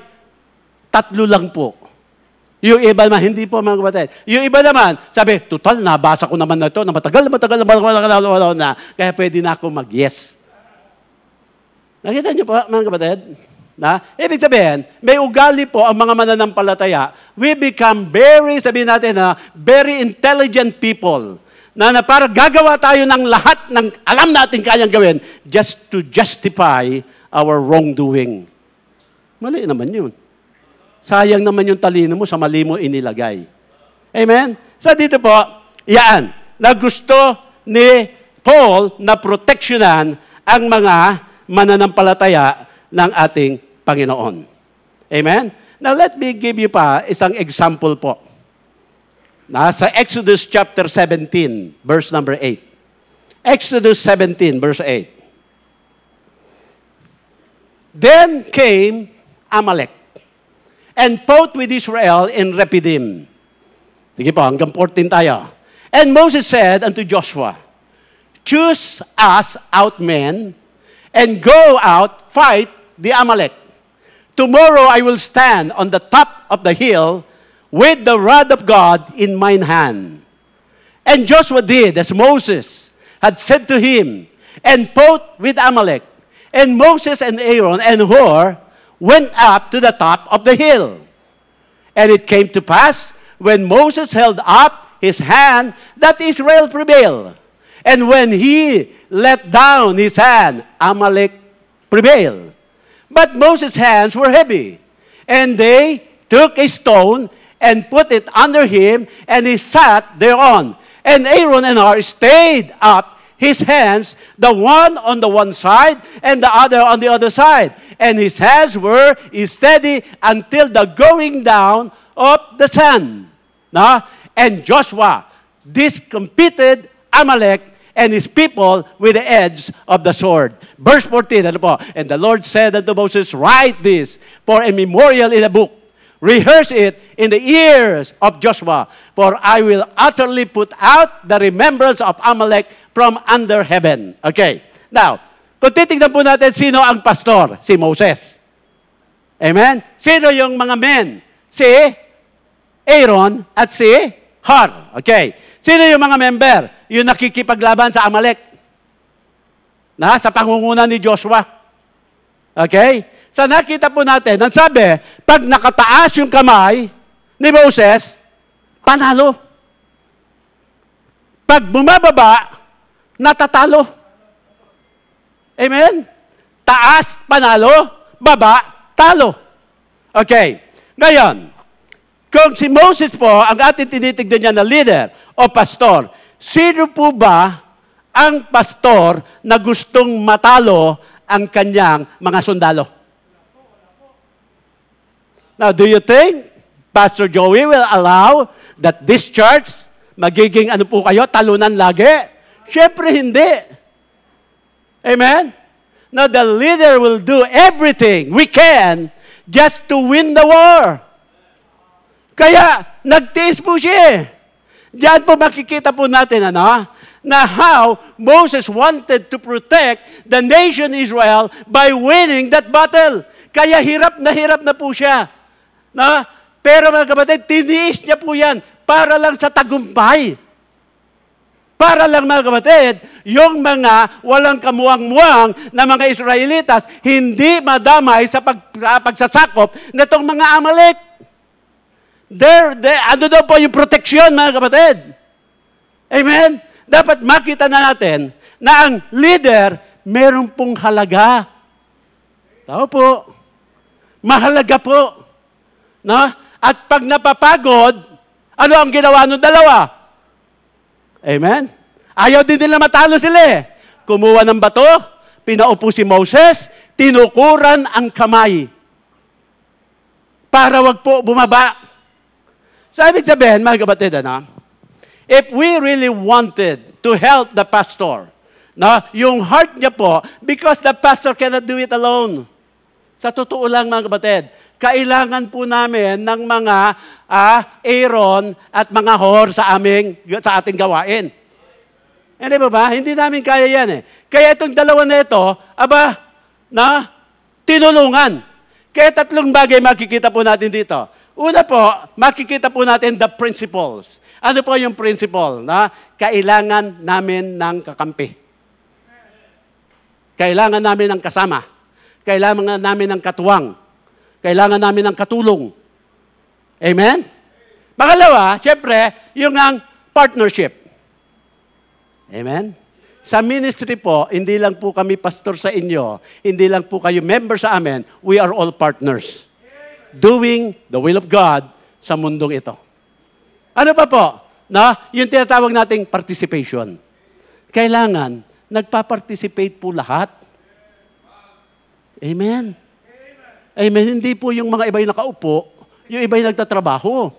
3 lang po. Yung iba naman, hindi po mga kapatid. Yung iba naman, sabi, total, nabasa ko naman na ito, na matagal na, kaya pwede na ako mag-yes. Nakita niyo po, mga kapatid? Ibig sabihin, may ugali po ang mga mananampalataya. We become sabihin natin very intelligent people. Na para gagawa tayo ng lahat ng alam natin kayang gawin just to justify our wrongdoing. Mali naman yun. Sayang naman yung talino mo sa mali mo inilagay. Amen? So dito po, yan, na gusto ni Paul na proteksyonan ang mga mananampalataya ng ating Panginoon. Amen? Now, let me give you pa isang example po. Sa Exodus chapter 17, verse number 8. Exodus 17, verse 8. Then came Amalek and fought with Israel in Rephidim. Sige po, hanggang 14 tayo. And Moses said unto Joshua, choose us out men and go out, fight the Amalek. Tomorrow I will stand on the top of the hill with the rod of God in mine hand. And Joshua did as Moses had said to him, and fought with Amalek. And Moses and Aaron and Hur went up to the top of the hill. And it came to pass, when Moses held up his hand, that Israel prevailed. And when he let down his hand, Amalek prevailed. But Moses' hands were heavy, and they took a stone and put it under him, and he sat thereon. And Aaron and Hur stayed up his hands, the one on the one side, and the other on the other side. And his hands were steady until the going down of the sun. And Joshua discomfited Amalek and his people with the edge of the sword. Verse 14, ano po? And the Lord said unto Moses, write this for a memorial in a book. Rehearse it in the ears of Joshua, for I will utterly put out the remembrance of Amalek from under heaven. Okay. Now, kung titignan po natin, sino ang pastor? Si Moses. Amen? Sino yung mga men? Si Aaron at si Hur. Okay. Sino yung mga member? Yung nakikipaglaban sa Amalek. Sa pangunguna ni Joshua. Okay? So nakita po natin, ang sabi, pag nakataas yung kamay ni Moses, panalo. Pag bumababa, natatalo. Amen? Taas, panalo. Baba, talo. Okay. Ngayon, kung si Moses po, ang ating tinitignan niya na leader o pastor, sino po ba ang pastor na gustong matalo ang kanyang mga sundalo? Now, do you think Pastor Joey will allow that this church magiging ano po kayo, talunan lagi? Siyempre hindi. Amen? Now, the leader will do everything we can just to win the war. Kaya, nagtiis po siya. Diyan po makikita po natin, na how Moses wanted to protect the nation Israel by winning that battle. Kaya hirap na po siya. Pero mga kapatid, tiniis niya po yan para lang sa tagumpay. Para lang mga kapatid, yung mga walang kamuwang-muwang na mga Israelitas hindi madamay sa pagsasakop nitong mga Amalek. Ano daw po yung proteksyon mga kapatid? Amen? Dapat makita na natin na ang leader meron pong halaga. Tao po. Mahalaga po. No? At pag napapagod, ano ang ginawa ng dalawa? Amen? Ayaw din nila matalo sila eh. Kumuha ng bato, pinaupo si Moses, tinukuran ang kamay. Para wag po bumaba. So, ibig sabihin, mga kapatid, if we really wanted to help the pastor, yung heart niya po, because the pastor cannot do it alone. Sa totoo lang, mga kapatid, kailangan po namin ng mga Aaron at mga Hor sa ating gawain. Hindi ba? Hindi namin kaya yan eh. Kaya itong dalawa na ito, tinulungan. Kaya tatlong bagay makikita po natin dito. Una po, makikita po natin the principles. Ano po yung principle? Kailangan namin ng kakampi. Kailangan namin ng kasama. Kailangan namin ng katuwang. Kailangan namin ng katulong. Amen? Pangalawa, syempre, yung ang partnership. Amen? Sa ministry po, hindi lang po kami pastor sa inyo, hindi lang po kayo member sa amin, we are all partners. Doing the will of God sa mundong ito. Ano pa po? Yung tinatawag nating participation. Kailangan, nagpa-participate po lahat. Amen? Amen. Hindi po yung mga iba'y nakaupo, yung iba'y nagtatrabaho.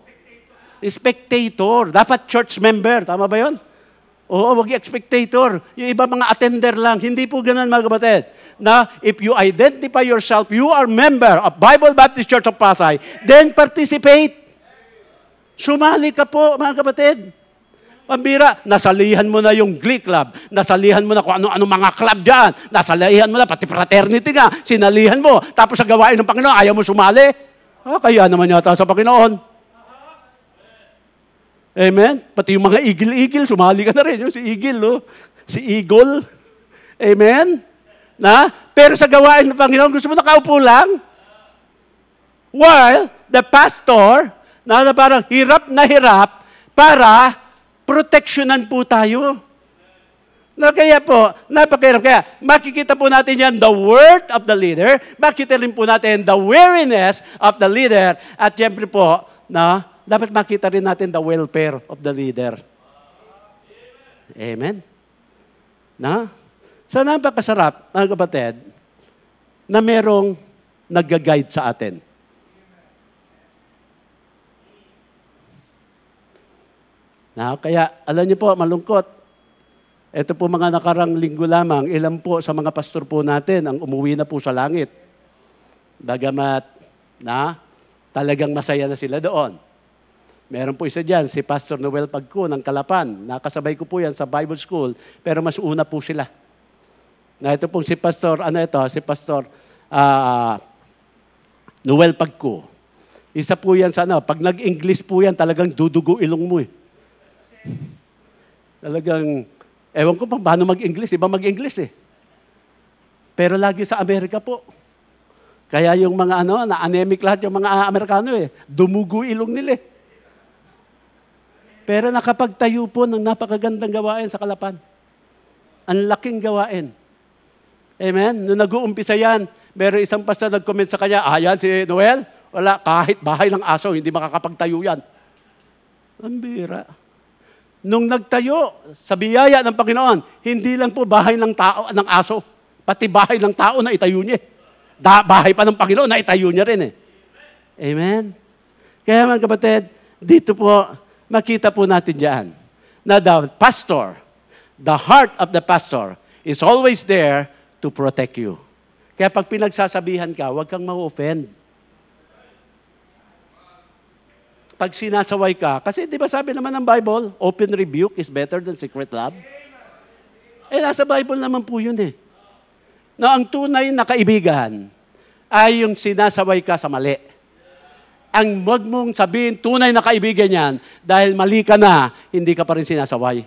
Spectator. Dapat church member. Tama ba yun? Oo, wag yung spectator. Yung iba mga attender lang. Hindi po ganun, mga kapatid. If you identify yourself, you are member of Bible Baptist Church of Pasay, then participate. Sumali ka po, mga kapatid. Pambira, nasalihan mo na yung Glee Club, nasalihan mo na kung ano-ano mga club dyan, nasalihan mo na, pati fraternity nga, sinalihan mo, tapos sa gawain ng Panginoon, ayaw mo sumali. Kaya naman yata sa Panginoon. Amen? Pati yung mga igil-igil, sumali ka na rin. Yung si Igil, si Eagle. Amen? Pero sa gawain ng Panginoon, gusto mo nakaupo lang? While the pastor, na parang hirap na hirap, para proteksyonan po tayo. Kaya po, napakahirap. Kaya makikita po natin yan, the word of the leader. Makikita rin po natin the weariness of the leader. At siyempre po, dapat makita rin natin the welfare of the leader. Amen? So napakasarap, mga kapatid, na merong nag-guide sa atin. Kaya, alam niyo po, malungkot. Ito po mga nakarang linggo lamang, ilan po sa mga pastor po natin ang umuwi na po sa langit. Bagamat, talagang masaya na sila doon. Meron po isa dyan, si Pastor Noel Pagco ng Calapan. Nakasabay ko po yan sa Bible School, pero mas una po sila. Ito pong si Pastor, si Pastor Noel Pagco. Isa po yan sa pag nag-English po yan, talagang dudugo ilong mo eh. Talagang, ewan ko pa paano mag-English. Iba mag-English eh. Pero lagi sa Amerika po. Kaya yung mga na-anemic lahat yung mga Amerikano eh. Dumugo ilong nila eh. Pero nakapagtayo po ng napakagandang gawain sa Calapan. Ang laking gawain. Amen? Nung nag-uumpisa yan, meron isang pastor nag-comment sa kanya, yan si Noel, wala, kahit bahay ng aso, hindi makakapagtayo yan. Ang bira. Nung nagtayo sa biyaya ng Panginoon, hindi lang po bahay ng tao, ng aso, pati bahay ng tao na itayo niya. Bahay pa ng Panginoon na itayo niya rin eh. Amen? Kaya mga kapatid, dito po, makita po natin diyan na the pastor, the heart of the pastor is always there to protect you. Kaya pag pinagsasabihan ka, huwag kang ma-offend. Pag sinasaway ka, kasi di ba sabi naman ng Bible, open rebuke is better than secret love? Nasa Bible naman po yun eh. Na ang tunay na kaibigan ay yung sinasaway ka sa mali. Ang wag mong sabihin, tunay na kaibigan yan, dahil mali ka na, hindi ka pa rin sinasaway.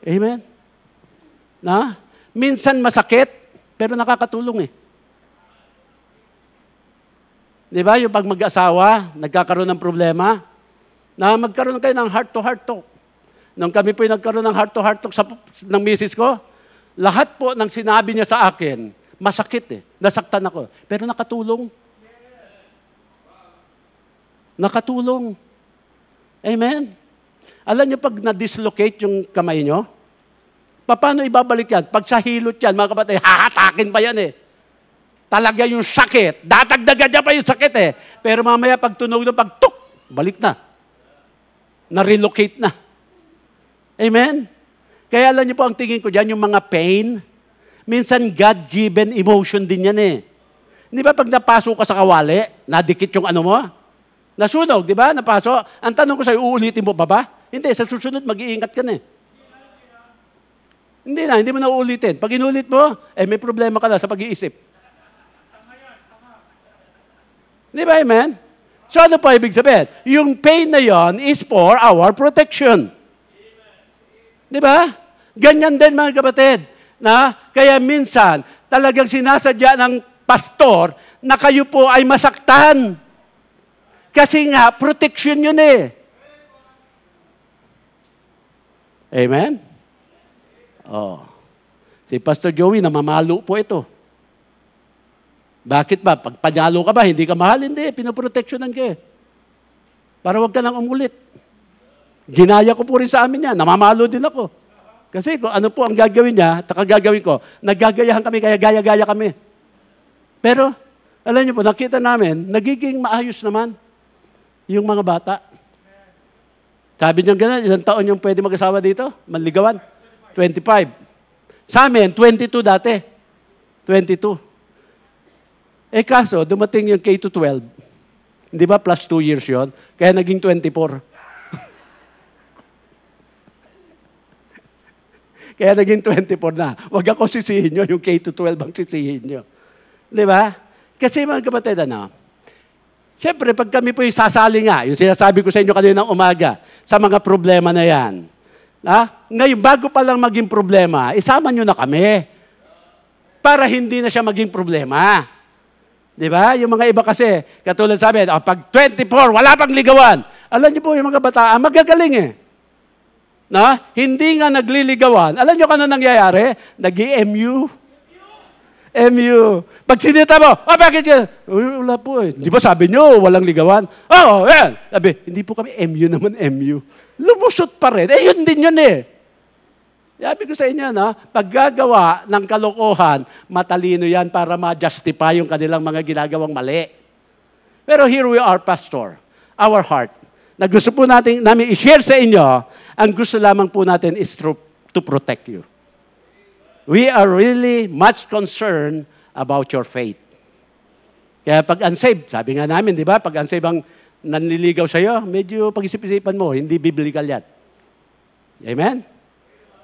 Amen? Na? Minsan masakit, pero nakakatulong eh. Di ba? Yung pag mag-asawa, nagkakaroon ng problema, na magkaroon kayo ng heart-to-heart talk. Nung kami po nagkaroon ng heart-to-heart talk ng misis ko, lahat po ng sinabi niya sa akin, masakit eh. Nasaktan ako. Pero nakatulong. Nakatulong. Amen? Alam niyo pag na-dislocate yung kamay niyo, paano ibabalik yan? Pag sa hilot yan, mga kapatid, hahatakin pa yan eh. Talaga yung sakit. Dadagdagan niya pa yung sakit eh. Pero mamaya pag tunog na, pag tuk, balik na. Na-relocate na. Amen? Kaya alam niyo po ang tingin ko dyan, yung mga pain, minsan God-given emotion din yan eh. Di ba pag napasok ka sa kawali, nadikit yung ano mo? Nasunog, di ba? Napasok. Ang tanong ko sa'yo, uulitin mo ba? Hindi, sa susunod, mag-iingat ka na eh. Hindi mo na uulitin. Pag inulit mo, may problema ka na sa pag-iisip. Di ba, amen? So ano pa ibig sabihin? Yung pain na yon is for our protection. Di ba? Ganyan din mga kapatid. Na, kaya minsan, talagang sinasadya ng pastor na kayo po ay masaktan. Kasi nga, protection yun eh. Amen? Oh. Si Pastor Joey, namamalo po ito. Bakit ba? Pag panyalo ka ba, hindi ka mahal? Hindi, pinoproteksyonan ka eh. Para wag ka nang umulit. Ginaya ko po rin sa amin yan. Namamalo din ako. Kasi kung ano po ang gagawin niya, gagawin ko, naggagayahan kami, kaya gaya-gaya kami. Pero, alam niyo po, nakita namin, nagiging maayos naman yung mga bata. Sabi niya gano'n, ilang taon yung pwede mag-asawa dito? Manligawan? 25. Sa amin, 22 dati. 22. Kaso, dumating yung K-12. Hindi ba plus 2 years yon? Kaya naging 24. Kaya naging 24 na. Huwag ako sisihin nyo, yung K-12 ang sisihin nyo. Di ba? Kasi mga kapatid, siyempre, pag kami po yung sasali nga, yung sinasabi ko sa inyo kaninang umaga, sa mga problema na yan, ngayon, bago pa lang maging problema, isama nyo na kami para hindi na siya maging problema. Di ba? Yung mga iba kasi, katulad sabi, pag 24, wala pang ligawan. Alam niyo po, yung mga bataan, magagaling eh. Hindi nga nagliligawan. Alam niyo kung ano nangyayari? Nag-MU. MU. Pag sinita mo, bakit yan? Wala po eh. Di ba sabi niyo, walang ligawan? Yan. Sabi, hindi po kami MU naman, MU. Lumusot pa rin. Yun din yun eh. Sabi ko sa inyo, paggagawa ng kalokohan, matalino yan para ma-justify yung kanilang mga ginagawang mali. Pero here we are, Pastor, our heart, na gusto po namin i-share sa inyo, ang gusto lamang po natin is to protect you. We are really much concerned about your faith. Kaya pag unsaved, sabi nga namin, di ba, pag unsaved ang nanliligaw sa'yo, medyo pag-isip-isipan mo, hindi biblical yan. Amen?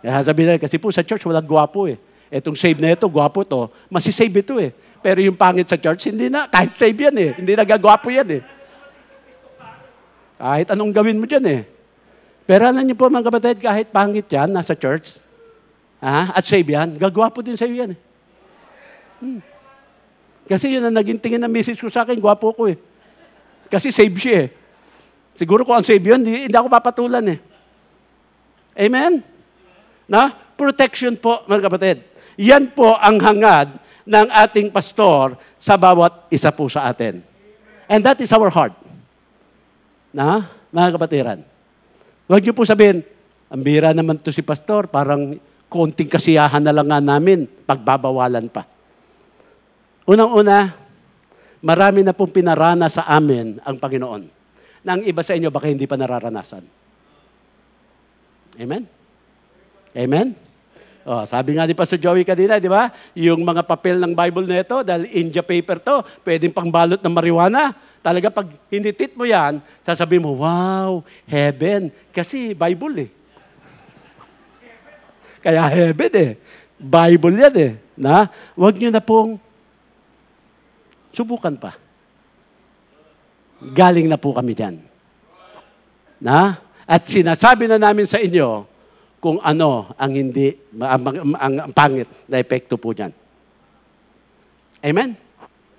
Kaya sabi na, kasi po sa church, walang gwapo eh. Etong save na ito, gwapo to, masisave ito eh. Pero yung pangit sa church, hindi na, kahit save yan eh. Hindi nagagwapo yan eh. Kahit anong gawin mo dyan eh. Pero alam niyo po mga kapatid, kahit pangit yan, nasa church, at save yan, gagwapo din sa iyo yan eh. Kasi yun ang naging tingin ng message ko sa akin, gwapo ko eh. Kasi save siya eh. Siguro kung ang save yun, hindi ako papatulan eh. Amen? Protection po, mga kapatid. Yan po ang hangad ng ating pastor sa bawat isa po sa atin. And that is our heart. Mga kapatiran. Huwag niyo po sabihin, ang bira naman to si pastor, parang konting kasiyahan na lang nga namin, pagbabawalan pa. Unang-una, marami na pong pinarana sa amin ang Panginoon. Na ang iba sa inyo, baka hindi pa nararanasan. Amen? Amen? Sabi nga ni Pastor Joey kanina, di ba? Yung mga papel ng Bible na ito, dahil India paper to, pwedeng pangbalot ng marijuana. Talaga pag hinitit mo yan, sasabihin mo, wow, heaven. Kasi Bible eh. Kaya heaven eh. Bible yan eh. Huwag nyo na pong subukan pa. Galing na po kami dyan. At sinasabi na namin sa inyo, kung ano ang hindi, ang pangit na epekto po niyan. Amen?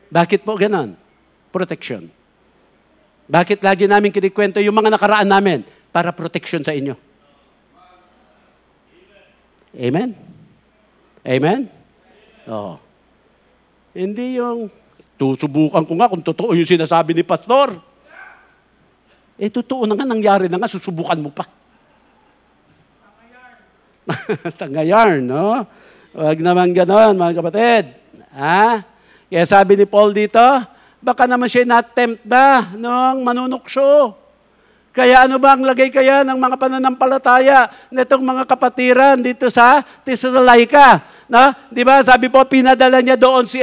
Bakit po ganon? Protection. Bakit lagi namin kinikwento yung mga nakaraan namin? Para protection sa inyo. Amen? Amen? Oo. Hindi yung, susubukan ko nga kung totoo yung sinasabi ni Pastor. Totoo na nga, nangyari na nga, susubukan mo pa. Tangayarn, no? Huwag naman ganon, mga kapatid. Kaya sabi ni Paul dito, baka naman siya na-tempt na ng manunuksyo. Kaya ano ba ang lagay kaya ng mga pananampalataya nitong mga kapatiran dito sa Thessalonica? Di ba? Sabi po, pinadala niya doon si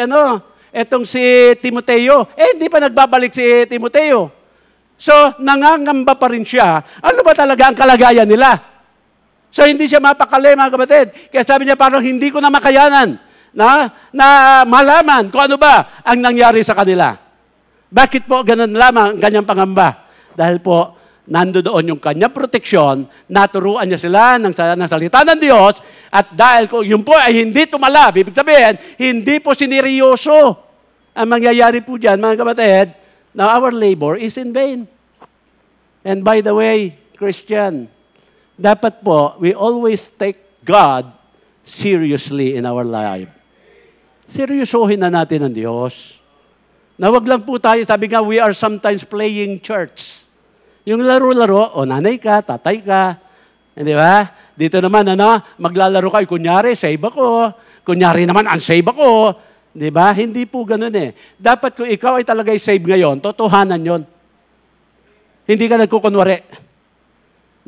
etong si Timoteo. Hindi pa nagbabalik si Timoteo. So, nangangamba pa rin siya. Ano ba talaga ang kalagayan nila? So, hindi siya mapakali, mga kapatid. Kaya sabi niya, parang hindi ko na makayanan na malaman kung ano ba ang nangyari sa kanila. Bakit po ganun lamang ang kanyang pangamba? Dahil po, nandoon yung kanyang proteksyon, naturuan niya sila ng salita ng Diyos, at dahil yun po ay hindi tumalab, ibig sabihin, hindi po sineryoso ang mangyayari po dyan, mga kapatid, na our labor is in vain. And by the way, Christian, dapat po, we always take God seriously in our life. Seryosohin na natin ang Diyos. Na wag lang po tayo, sabi nga, we are sometimes playing church. Yung laro-laro, nanay ka, tatay ka, di ba? Dito naman, maglalaro kayo, kunyari, save ako. Kunyari naman, unsave ako. Di ba? Hindi po ganun eh. Dapat kung ikaw ay talagay save ngayon, totohanan yon. Hindi ka nagkukunwari.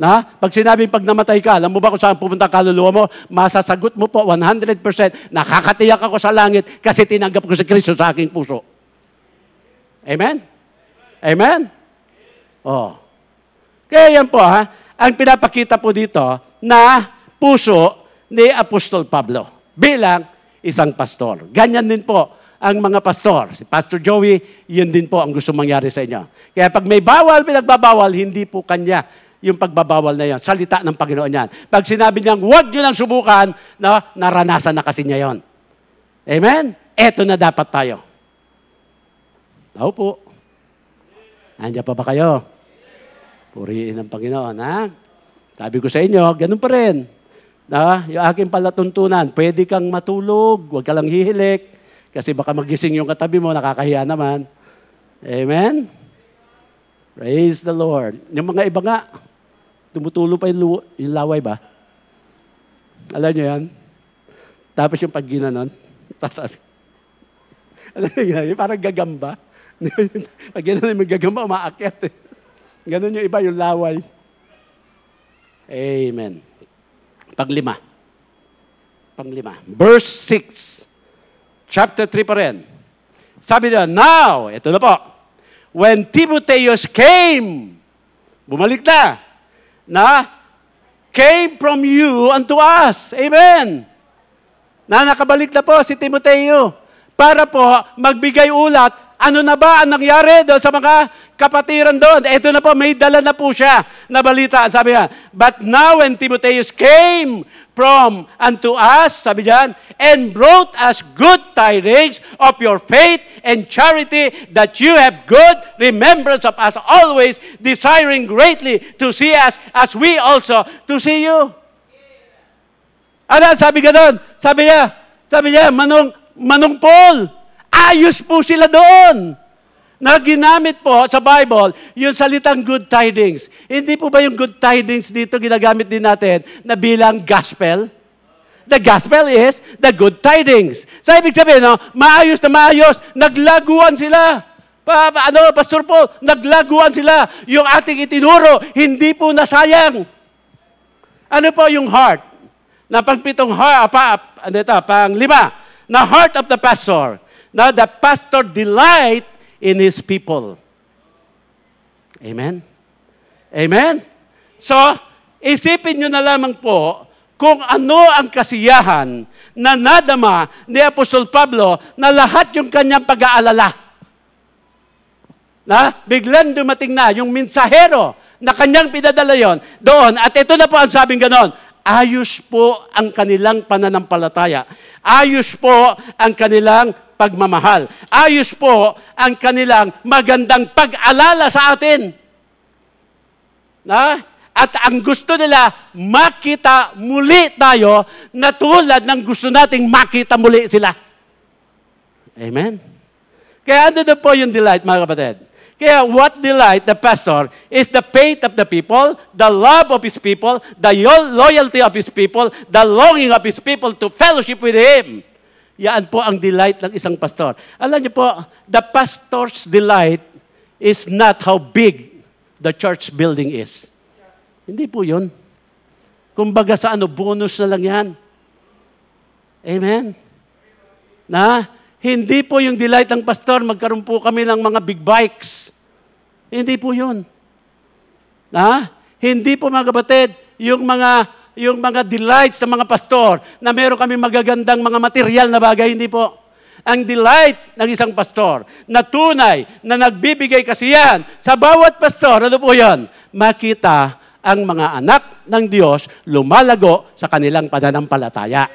Pag sinabing pag namatay ka, alam mo ba kung saan pupunta ang kaluluwa mo? Masasagot mo po 100%, nakakatiyak ako sa langit kasi tinanggap ko si Kristo sa aking puso. Amen? Amen? Kaya yan po, ang pinapakita po dito na puso ni Apostol Pablo bilang isang pastor. Ganyan din po ang mga pastor. Si Pastor Joey, yun din po ang gusto mangyari sa inyo. Kaya pag may bawal, pinagbabawal, hindi po kanya yung pagbabawal na yan. Salita ng Panginoon yan. Pag sinabi niyang, huwag niyo lang subukan, naranasan na kasi niya yon. Amen? Eto na dapat tayo. Po. Andiyan pa ba kayo? Purihin ang Panginoon, Sabi ko sa inyo, ganun pa rin. Yung aking palatuntunan, pwede kang matulog, huwag ka lang hihilik, kasi baka magising yung katabi mo, nakakahiya naman. Amen? Praise the Lord. Yung mga iba nga, tumutulo pa yung laway ba? Alam nyo yan? Tapos yung pag-ginanon, tatas. Alam nyo yan? Parang gagamba. Pag ginanon yung gagamba, umaakyat eh. Ganon yung iba, yung laway. Amen. Panglima. Verse 6. Chapter 3 pa rin. Sabi niya, now, ito na po. When Timotheus came, bumalik na came from you unto us. Amen. Nakabalik na po si Timoteo para po magbigay ulat. Ano na ba ang nangyari doon sa mga kapatiran doon? Ito na po, may dala na po siya na balita. Sabi niya, but now when Timotheus came from unto us, sabi niyan, and brought us good tidings of your faith and charity, that you have good remembrance of us always, desiring greatly to see us as we also to see you. Ano, sabi ganon? Sabi niya, Manong Paul, ayos po sila doon. Na ginamit po sa Bible, yung salitang good tidings. Hindi po ba yung good tidings dito ginagamit din natin na bilang gospel? The gospel is the good tidings. So, ibig sabihin, maayos na maayos, naglaguan sila. Pastor Paul, naglaguan sila. Yung ating itinuro, hindi po nasayang. Ano po yung heart? Na pangpitong panglima, na heart of the pastor. Now, the pastor delight in his people. Amen? Amen? So, isipin nyo na lamang po kung ano ang kasiyahan na nadama ni Apostol Pablo na lahat yung kanyang pag-aalala. Biglang dumating na yung mensahero na kanyang pinadala yon doon. At ito na po ang sabing ganon, ayos po ang kanilang pananampalataya. Ayos po ang kanilang pagmamahal. Ayos po ang kanilang magandang pag-alala sa atin. At ang gusto nila, makita muli tayo na tulad ng gusto nating makita muli sila. Amen? Kaya ano na po yung delight, mga kapatid? Kaya what delight the pastor is the faith of the people, the love of his people, the loyalty of his people, the longing of his people to fellowship with him. Yan po ang delight ng isang pastor. Alam niyo po, the pastor's delight is not how big the church building is. Hindi po yun. Kumbaga sa bonus na lang yan. Amen? Hindi po yung delight ng pastor, magkaroon po kami ng mga big bikes. Hindi po yun. Hindi po mga kapatid, yung mga delights ng mga pastor na meron kami magagandang mga material na bagay, hindi po. Ang delight ng isang pastor na tunay, na nagbibigay kasiyahan sa bawat pastor, ano po yan? Makita ang mga anak ng Diyos lumalago sa kanilang pananampalataya.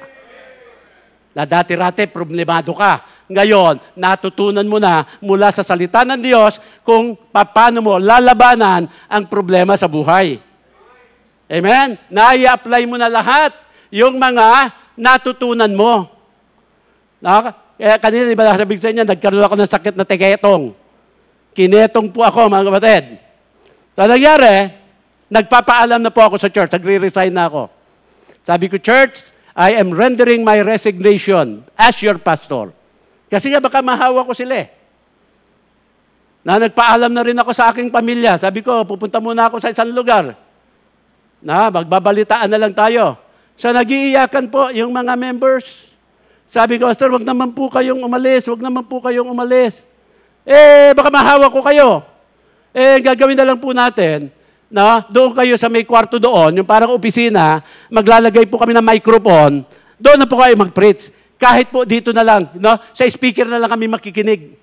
Na dati-rati problemado ka. Ngayon, natutunan mo na mula sa salita ng Diyos kung paano mo lalabanan ang problema sa buhay. Amen? Na-i-apply mo na lahat yung mga natutunan mo. Kanina, di ba sabi sa inyo, nagkaroon ako ng sakit na teketong. Kinetong po ako, mga kapatid. So, nangyari, nagpapaalam na po ako sa church. Nagre-resign na ako. Sabi ko, church, I am rendering my resignation as your pastor. Kasi nga baka mahawa ko sila nagpaalam na rin ako sa aking pamilya. Sabi ko, pupunta muna ako sa isang lugar. Magbabalitaan na lang tayo. So, nag-iiyakan po yung mga members. Sabi ko, Pastor, wag naman po kayong umalis. Wag naman po kayong umalis. Baka mahawa ko kayo. Gagawin na lang po natin, doon kayo sa may kwarto doon, yung parang opisina, maglalagay po kami ng microphone, doon na po kayo mag-preach. Kahit po dito na lang, sa speaker na lang kami makikinig.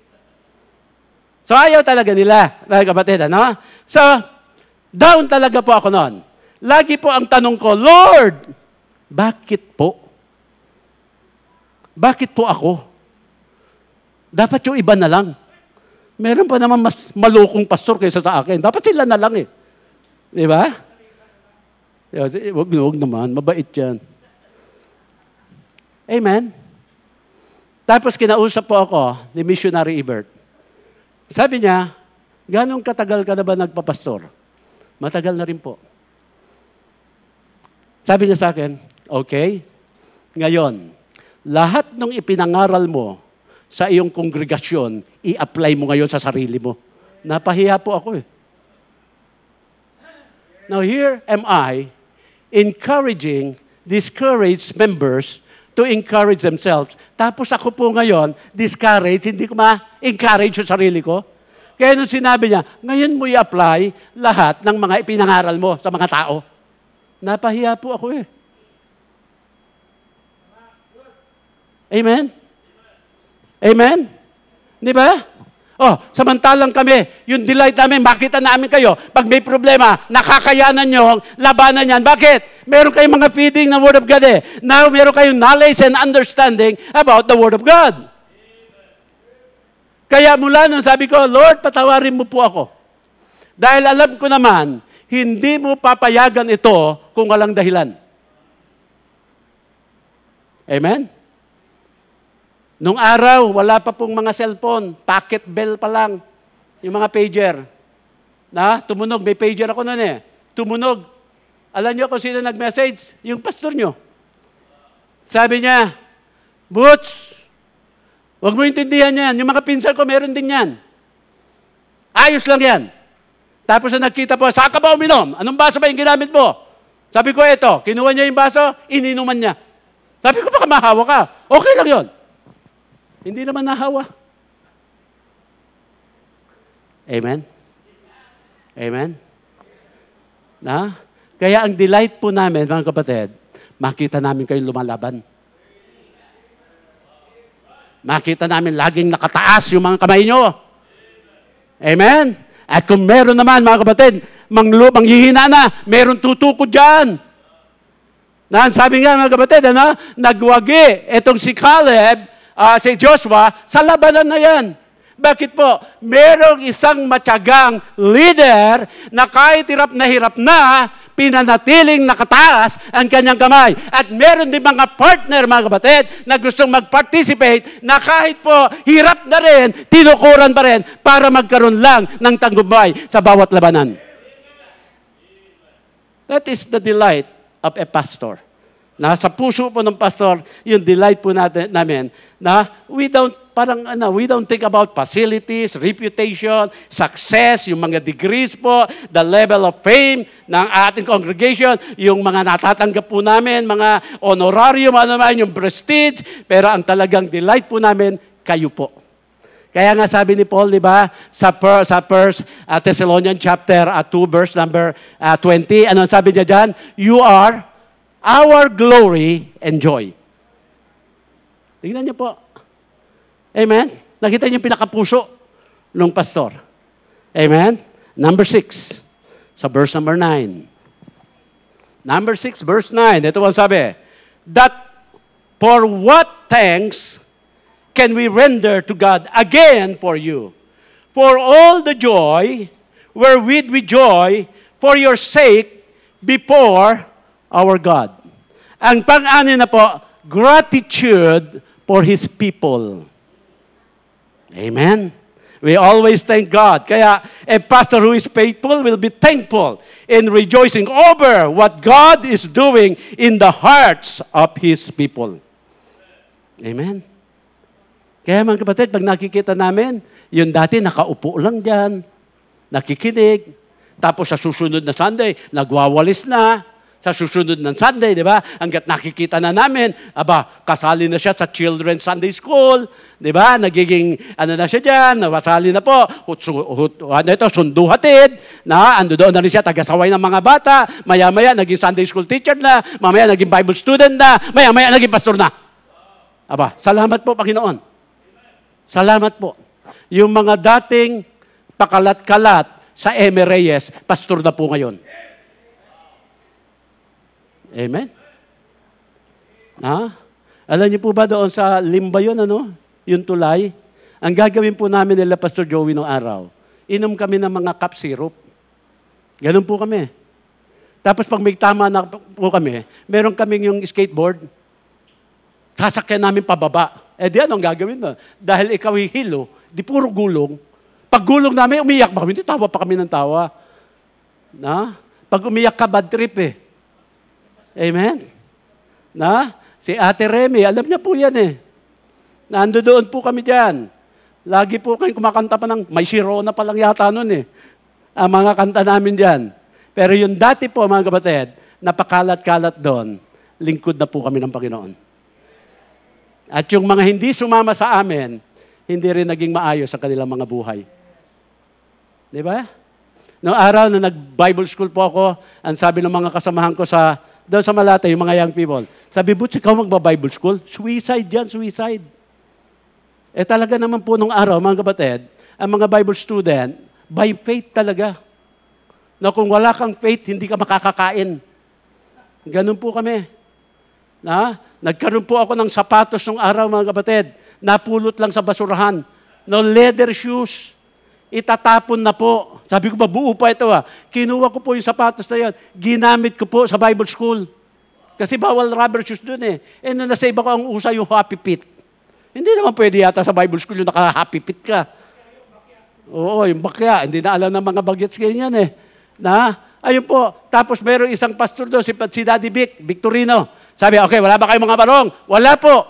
So, ayaw talaga nila, mga kapatid, So, down talaga po ako noon. Lagi po ang tanong ko, Lord, bakit po? Bakit po ako? Dapat yung iba na lang. Meron pa naman mas malukong pastor kaysa sa akin. Dapat sila na lang Di ba? Huwag naman, mabait yan. Amen? Tapos kinausap po ako ni Missionary Ebert. Sabi niya, ganong katagal ka na ba nagpapastor? Matagal na rin po. Sabi niya sa akin, okay, ngayon, lahat ng ipinangaral mo sa iyong kongregasyon, i-apply mo ngayon sa sarili mo. Napahiya po ako Now here am I, encouraging discouraged members to encourage themselves. Tapos ako po ngayon, discouraged, hindi ko ma-encourage yung sarili ko. Kaya nung sinabi niya, ngayon mo i-apply lahat ng mga ipinangaral mo sa mga tao. Napahiya po ako Amen? Amen? Di ba? Samantalang kami, yung delight namin, makita namin kayo. Pag may problema, nakakayanan nyo, labanan yan. Bakit? Meron kayong mga feeding ng Word of God Now, meron kayong knowledge and understanding about the Word of God. Kaya mula nung sabi ko, Lord, patawarin mo po ako. Dahil alam ko naman, hindi mo papayagan ito kung walang dahilan. Amen? Nung araw, wala pa pong mga cellphone. Pocket bell pa lang. Yung mga pager. Tumunog. May pager ako noon Tumunog. Alam niyo kung sino nag-message? Yung pastor niyo. Sabi niya, Butch, huwag mo intindihan yan. Yung mga pinsan ko, meron din yan. Ayos lang yan. Tapos na nagkita po, saan ka ba uminom? Anong baso ba yung ginamit mo? Sabi ko, eto. Kinuha niya yung baso, ininuman niya. Sabi ko, baka mahawa ka. Okay lang yon. Hindi naman nahawa. Amen? Amen? Kaya ang delight po namin, mga kapatid, makita namin kayong lumalaban. Makita namin laging nakataas yung mga kamay nyo. Amen? At kung meron naman, mga kapatid, manghihina na, meron tutukod dyan. Na sabi nga mga kapatid, nagwagi itong si Caleb, si Joshua, sa labanan na yan. Bakit po? Merong isang matyagang leader na kahit hirap na, pinanatiling nakataas ang kanyang kamay. At meron din mga partner, mga kapatid, na gustong mag-participate na kahit po hirap na rin, tinukuran pa rin para magkaroon lang ng tagumpay sa bawat labanan. That is the delight of a pastor. Nasa puso po ng pastor, yung delight po namin na we don't think about facilities, reputation, success, yung mga degrees po, the level of fame ng ating congregation, yung mga natatanggap po namin, mga honorarium, yung prestige, pero ang talagang delight po namin, kayo po. Kaya nga sabi ni Paul, di ba, sa 1 Thessalonians chapter 2, verse number 20, ano sabi niya dyan? You are our glory and joy. Tingnan niyo po. Amen? Nakita niyo yung pinakapuso ng pastor. Amen? Number 6, sa verse number 9. Number 6, verse 9. Ito ang sabi, that for what thanks can we render to God again for you? For all the joy wherewith we joy for your sake before our God. Ang pang-ani na po, gratitude for His people. Amen? We always thank God. Kaya, a pastor who is faithful will be thankful in rejoicing over what God is doing in the hearts of His people. Amen? Kaya mga kapatid, pag nakikita namin, yung dati nakaupo lang dyan, nakikinig, tapos sa susunod na Sunday, nagwawalis na, sa susunod ng Sunday, di ba? Hanggat nakikita na namin, kasali na siya sa Children's Sunday School, di ba? Nagiging, na siya dyan, nawasali na po, sunduhatid, ando doon na rin siya, tagasaway ng mga bata, maya-maya, naging Sunday School teacher na, mamaya, naging Bible student na, maya-maya, naging pastor na. Salamat po, Panginoon. Salamat po. Yung mga dating pakalat-kalat sa Eme Reyes, pastor na po ngayon. Amen? Alam niyo po ba doon sa Limba yun, yung tulay? Ang gagawin po namin nila Pastor Joey noong araw, inom kami ng mga cup syrup. Ganun po kami. Tapos pag may tama na po kami, meron kaming yung skateboard, sasakyan namin pababa. Di anong gagawin doon? Dahil ikaw hihilo, di puro gulong. Pag gulong namin, umiyak ba kami? Hindi, tawa pa kami ng tawa. Pag umiyak ka, bad trip Amen? Si Ate Remy, alam niya po yan Nando doon po kami dyan. Lagi po kayo kumakanta pa ng, may Sirona pa lang yata nun ang mga kanta namin dyan. Pero yung dati po, mga kapatid, napakalat-kalat doon, lingkod na po kami ng Panginoon. At yung mga hindi sumama sa amin, hindi rin naging maayos sa kanilang mga buhay. Di ba? Noong araw na nag-Bible school po ako, ang sabi ng mga kasamahan ko doon sa Malate, yung mga young people, sabi, Butch, ikaw magba-Bible school? Suicide yan, suicide. Talaga naman po nung araw, mga kapatid, ang mga Bible student, by faith talaga. Na kung wala kang faith, hindi ka makakakain. Ganun po kami. Nagkaroon po ako ng sapatos nung araw, mga kapatid. Napulot lang sa basurahan. No leather shoes. Itatapon na po. Sabi ko, buo pa ito Kinuha ko po yung sapatos na yan. Ginamit ko po sa Bible school. Kasi bawal rubber shoes dun nung nasa iba ko ang usa yung happy feet. Hindi naman pwede yata sa Bible school yung naka-happy feet ka. Oo, yung bakya. Hindi na alam ng mga bagets ganyan Ayun po. Tapos meron isang pastor doon, si Daddy Victorino. Sabi, okay, wala ba kayong mga barong? Wala po.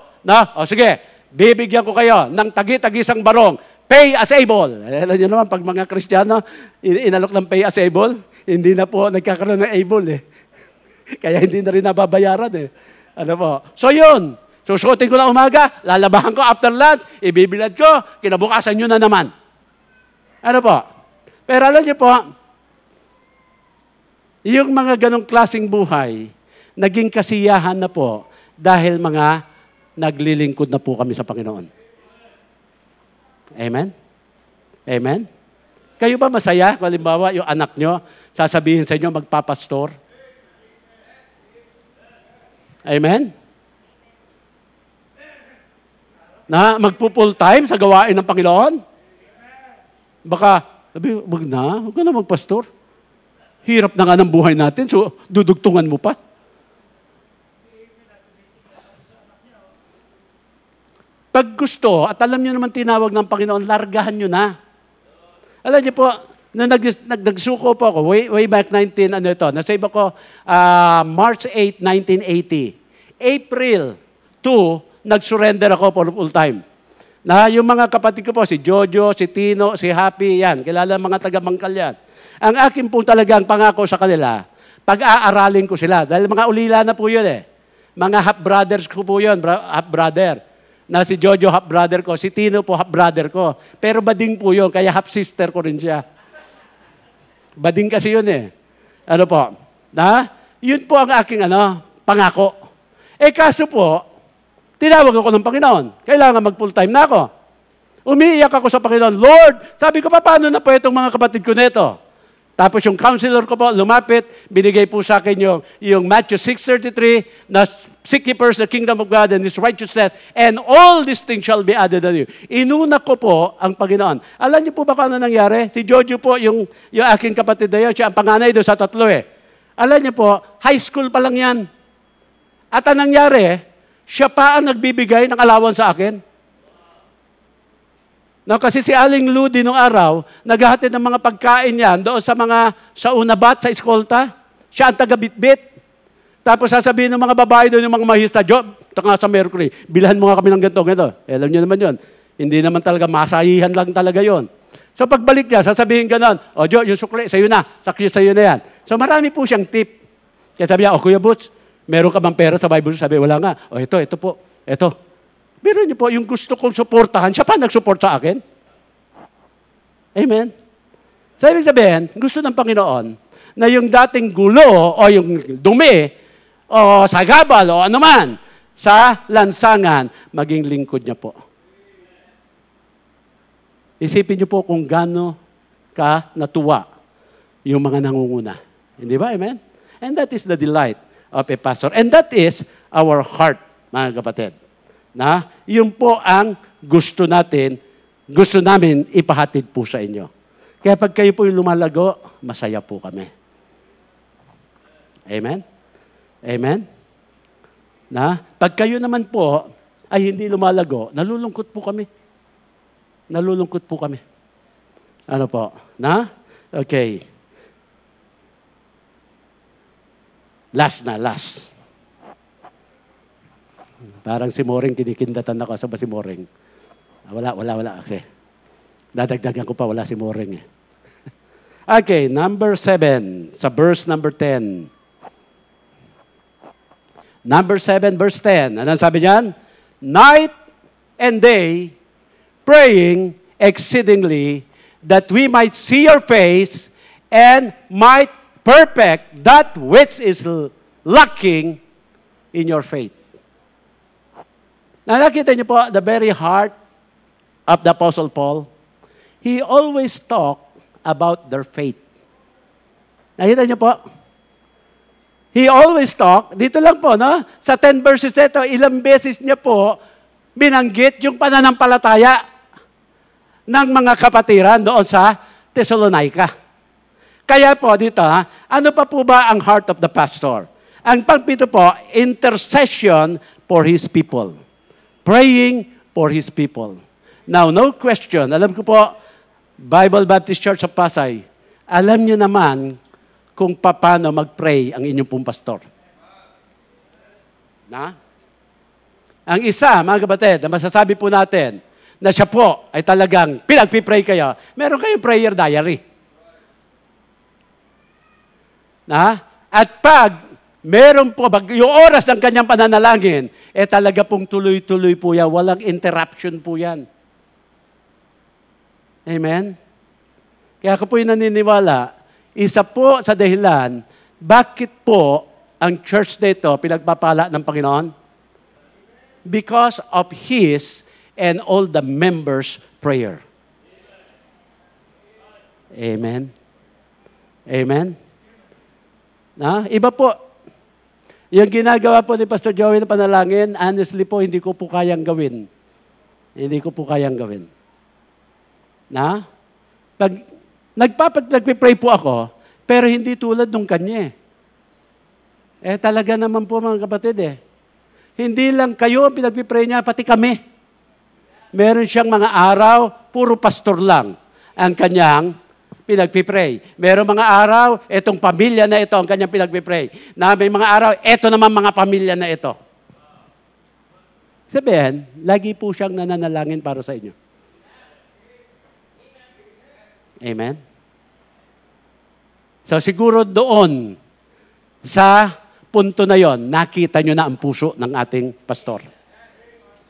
Sige, bibigyan ko kayo ng tagi-tagisang barong. Pay as able. Alam niyo naman, pag mga Kristiyano, inalok ng pay as able, hindi na po nagkakaroon ng able Kaya hindi na rin nababayaran Ano po? So yun. Susuotin ko na umaga, lalabahan ko after lunch, ibibilad ko, kinabukasan nyo na naman. Ano po? Pero alam niyo po, yung mga ganong klaseng buhay, naging kasiyahan na po dahil mga naglilingkod na po kami sa Panginoon. Amen? Amen? Kayo ba masaya? Kung halimbawa, yung anak nyo, sasabihin sa inyo, magpapastor? Amen? Na magpo-full time sa gawain ng Panginoon? Baka, sabi, wag ka na magpastor. Hirap na nga ng buhay natin, so dudugtungan mo pa. Pag gusto, at alam niyo naman tinawag ng Panginoon, largahan niyo na. Alam niyo po, nung nagsuko po ako, way back nasave ako March 8, 1980. April 2, nag-surrender ako for full time. Na yung mga kapatid ko po, si Jojo, si Tino, si Happy, yan. Kilala mga taga-Bangkal yan. Ang akin po talagang pangako sa kanila, pag-aaralin ko sila. Dahil mga ulila na po yun eh. Mga half-brothers ko po yun, half-brother. Na si Jojo half-brother ko, si Tino po half-brother ko. Pero bading po yun, kaya half-sister ko rin siya. Bading kasi yun eh. Ano po? Yun po ang aking pangako. Kaso po, tinawag ako ng Panginoon. Kailangan mag-full time na ako. Umiiyak ako sa Panginoon, Lord, sabi ko, paano na po itong mga kapatid ko nito? Tapos yung counselor ko po, lumapit, binigay po sa akin yung Matthew 6:33, na seek ye first the kingdom of God and His righteousness, and all these things shall be added unto you. Inuna ko po ang Panginoon. Alam niyo po ba kung ano nangyari? Si Jojo po, yung aking kapatid na yun, siya ang panganay doon sa tatlo eh. Alam niyo po, high school pa lang yan. At ang nangyari, siya pa ang nagbibigay ng allowance sa akin. No, kasi si Aling Ludi nung araw, naghahatid ng mga pagkain yan doon sa unabat, sa eskolta. Siya ang taga-bitbit. Tapos sasabihin ng mga babae doon, yung mga mahista, Job, ito nga sa Mercury, bilhan mo nga kami ng ganito. Alam niyo naman yon. Hindi naman talaga, masahihan lang talaga yon. So pagbalik niya, sasabihin ganon, Jo, yung sukli, sa'yo na. Sakya sa'yo na yan. So marami po siyang tip. Kaya sabi niya, Kuya Butch, meron ka bang pera sa Bible? Sabi, wala nga. Ito po, ito. Pero niyo po, yung gusto kong suportahan, siya pa nag-support sa akin. Amen? So, ibig sabihin, gusto ng Panginoon na yung dating gulo o yung dumi o sagabal o anuman sa lansangan, maging lingkod niya po. Isipin niyo po kung gaano ka natuwa yung mga nangunguna. Hindi ba? Amen? And that is the delight of a pastor. And that is our heart, mga kapatid. Na yun po ang gusto namin ipahatid po sa inyo. Kaya pag kayo po yung lumalago, masaya po kami. Amen? Amen? Na pag kayo naman po ay hindi lumalago, nalulungkot po kami. Nalulungkot po kami. Ano po? Okay. Last. Parang si Moring, kinikindatan ako sa ba si Moring? Wala kasi. Dadagdagan ko pa, wala si Moring eh. Okay, number 7, sa verse number 10. Number 7, verse 10. Anong sabi niyan? Night and day, praying exceedingly, that we might see your face and might perfect that which is lacking in your faith. Nakita niyo po, the very heart of the Apostle Paul, he always talked about their faith. Nakita niyo po? He always talked, dito lang po, no? Sa 10 verses ito, ilang beses niya po binanggit yung pananampalataya ng mga kapatiran doon sa Thessalonica. Kaya po dito, ano pa po ba ang heart of the pastor? Ang pangpito po, intercession for his people. Praying for his people. Now, no question, alam ko po, Bible Baptist Church of Pasay, alam niyo naman kung paano mag-pray ang inyong pong pastor. Ang isa, mga kapatid, na masasabi po natin, na siya po ay talagang pinagpipray kayo, meron kayong prayer diary. At pag meron po, yung oras ng kanyang pananalangin, talaga pong tuloy-tuloy po yan. Walang interruption po yan. Amen? Kaya ako po yung naniniwala, isa po sa dahilan, bakit po ang church dito pinagpapala ng Panginoon? Because of His and all the members' prayer. Amen? Amen? Iba po. Yung ginagawa po ni Pastor Joey na panalangin, honestly po, hindi ko po kayang gawin. Hindi ko po kayang gawin. Na? Pag nagpipray po ako, pero hindi tulad nung kanya. Talaga naman po mga kapatid Hindi lang kayo ang pinagpipray niya, pati kami. Meron siyang mga araw, puro pastor lang ang kanyang pinagpipray. Meron mga araw, itong pamilya na ito ang kanyang pinagpipray. Na may mga araw, ito naman mga pamilya na ito. Sabihin, lagi po siyang nananalangin para sa inyo. Amen? So siguro doon, sa punto na yon, nakita nyo na ang puso ng ating pastor.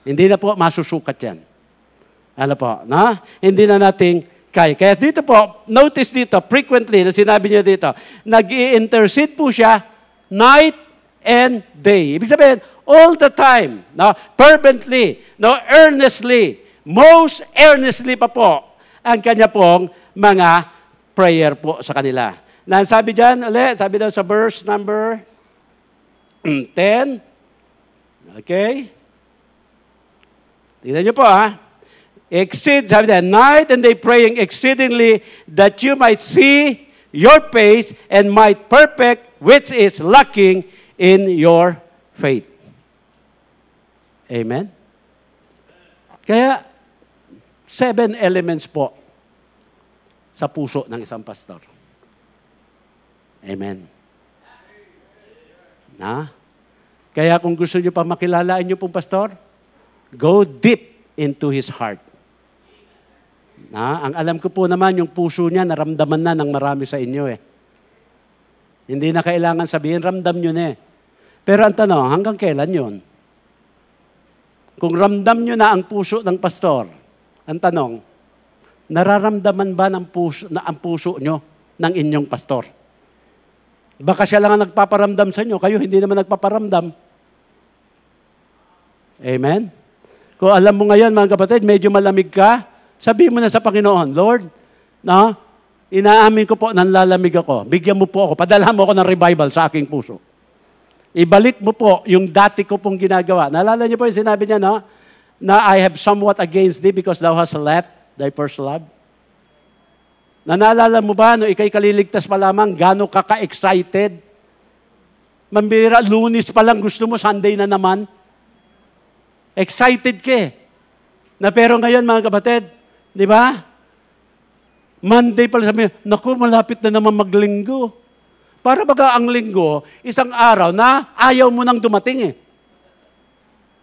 Hindi na po masusukat yan. Ano po, na? Hindi na nating kaya. Kaya dito po, notice dito, frequently, na sinabi niya dito, nag-i-intercede po siya night and day. Ibig sabihin, all the time, no? Fervently, no? Earnestly, most earnestly pa po, ang kanya pong mga prayer po sa kanila. Na sabi dyan, ulit, sabi daw sa verse number 10. Okay? Tignan niyo po, Exceed, sabi dyan, night and day praying exceedingly that you might see your face and might perfect which is lacking in your faith. Amen? Kaya, 7 elements po sa puso ng isang pastor. Amen. Na? Kaya kung gusto niyo pa makilalaan niyo pong pastor, go deep into his heart. Na? Ang alam ko po naman, yung puso niya, naramdaman na ng marami sa inyo Hindi na kailangan sabihin, ramdam niyo na Pero ang tanong, hanggang kailan yun? Kung ramdam niyo na ang puso ng pastor, ang tanong, nararamdaman ba ng puso, na ang puso niyo ng inyong pastor? Baka siya lang ang nagpaparamdam sa inyo, kayo hindi naman nagpaparamdam. Amen? Kung alam mo ngayon, mga kapatid, medyo malamig ka, sabihin mo na sa Panginoon, Lord, inaamin ko po, nanlalamig ako. Bigyan mo po ako, padalhan mo ako ng revival sa aking puso. Ibalik mo po yung dati ko pong ginagawa. Naalala niyo po yung sinabi niya, na I have somewhat against thee because thou hast left thy first love. Naalala mo ba, no ikay kaliligtas pa lamang, gano'n ka-excited? Mambira, Lunes pa lang gusto mo, Sunday na naman. Excited ka Na pero ngayon, mga kapatid, di ba? Monday pa lang sabi, naku, malapit na naman maglinggo. Para baga ang linggo, isang araw na ayaw mo nang dumating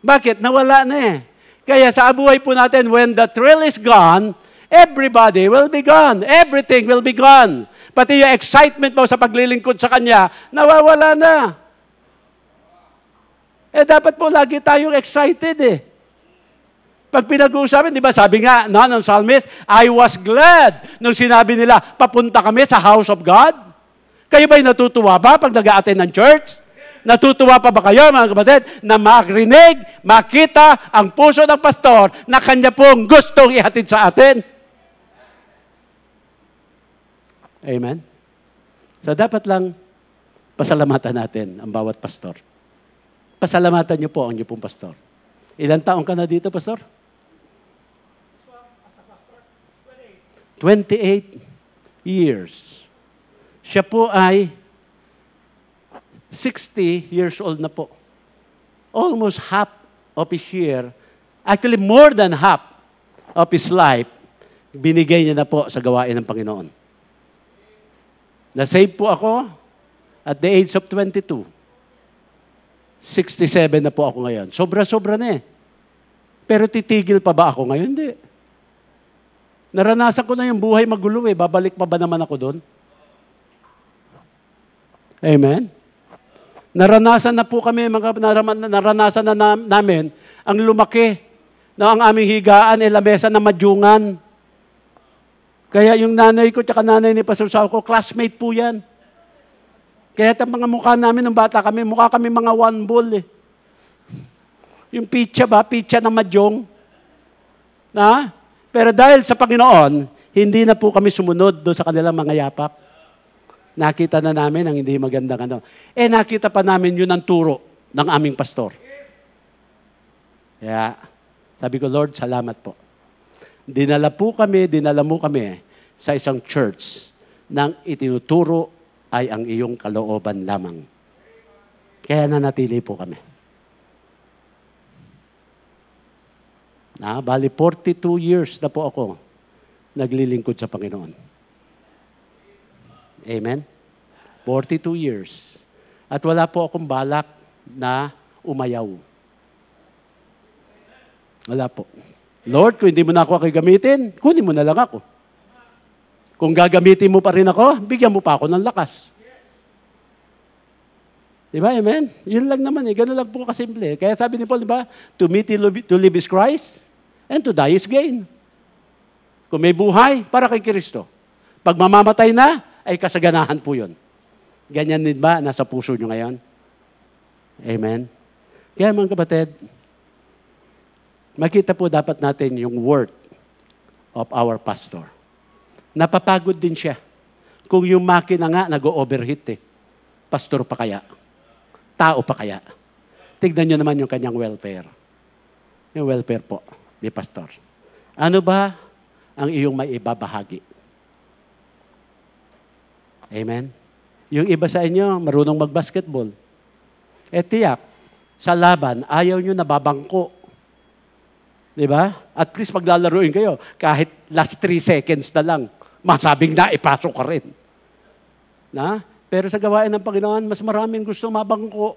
Bakit? Nawala na Kaya sa buhay po natin, when the thrill is gone, everybody will be gone. Everything will be gone. Pati yung excitement mo sa paglilingkod sa Kanya, nawawala na. Dapat po lagi tayong excited Pag pinag-uusapan, di ba, sabi nga, ng psalmist, I was glad nung sinabi nila, papunta kami sa house of God. Kayo ba'y natutuwa ba pag nag-a-attend ng church? Natutuwa pa ba kayo, mga kapatid, na marinig, makita ang puso ng pastor na kanya pong gustong ihatid sa atin? Amen? So, dapat lang pasalamatan natin ang bawat pastor. Pasalamatan niyo po ang niyo pong pastor. Ilang taong ka na dito, pastor? 28 years. Siya po ay 60 years old na po. Almost half of his year, actually more than half of his life, binigay niya na po sa gawain ng Panginoon. Na-save po ako at the age of 22. 67 na po ako ngayon. Sobra-sobra na Pero titigil pa ba ako ngayon? Hindi. Naranasan ko na yung buhay magulo Babalik pa ba naman ako doon? Amen? Naranasan na po kami, naranasan na namin ang lumaki na ang aming higaan lamesa na madyungan. Kaya yung nanay ko tsaka nanay ni Pastor Sao ko, classmate po yan. Kaya ang mga mukha namin nung bata kami, mukha kami mga one ball Yung pitsa ba? Pitsa na madyong. Pero dahil sa Panginoon, hindi na po kami sumunod doon sa kanilang mga yapak. Nakita na namin ang hindi magandang ano. Nakita pa namin yun ang turo ng aming pastor. Kaya, sabi ko, Lord, salamat po. Dinala mo kami sa isang church nang itinuturo ay ang iyong kalooban lamang. Kaya nanatili po kami. Bali 42 years na po ako naglilingkod sa Panginoon. Amen? 42 years. At wala po akong balak na umayaw. Wala po. Lord, kung hindi mo na ako gamitin, kunin mo na lang ako. Kung gagamitin mo pa rin ako, bigyan mo pa ako ng lakas. Diba? Amen? Yun lang naman eh. Ganun lang po kasimple. Kaya sabi ni Paul, diba? To me to live is Christ, and to die is gain. Kung may buhay, para kay Kristo. Pag mamamatay na, ay kasaganahan po yun. Ganyan din ba nasa puso nyo ngayon? Amen? Kaya mga kapatid, makita po dapat natin yung worth of our pastor. Napapagod din siya. Kung yung makina nga nag-overheat eh. Pastor pa kaya? Tao pa kaya? Tignan nyo naman yung kanyang welfare. Yung welfare po ni pastor. Ano ba ang iyong may ibabahagi? Amen? Yung iba sa inyo, marunong mag-basketball. Tiyak, sa laban, ayaw nyo nababangko. Diba? At least maglalaroin kayo, kahit last 3 seconds na lang, masabing na, ipasok ka rin. Pero sa gawain ng Panginoon, mas maraming gusto mabangko.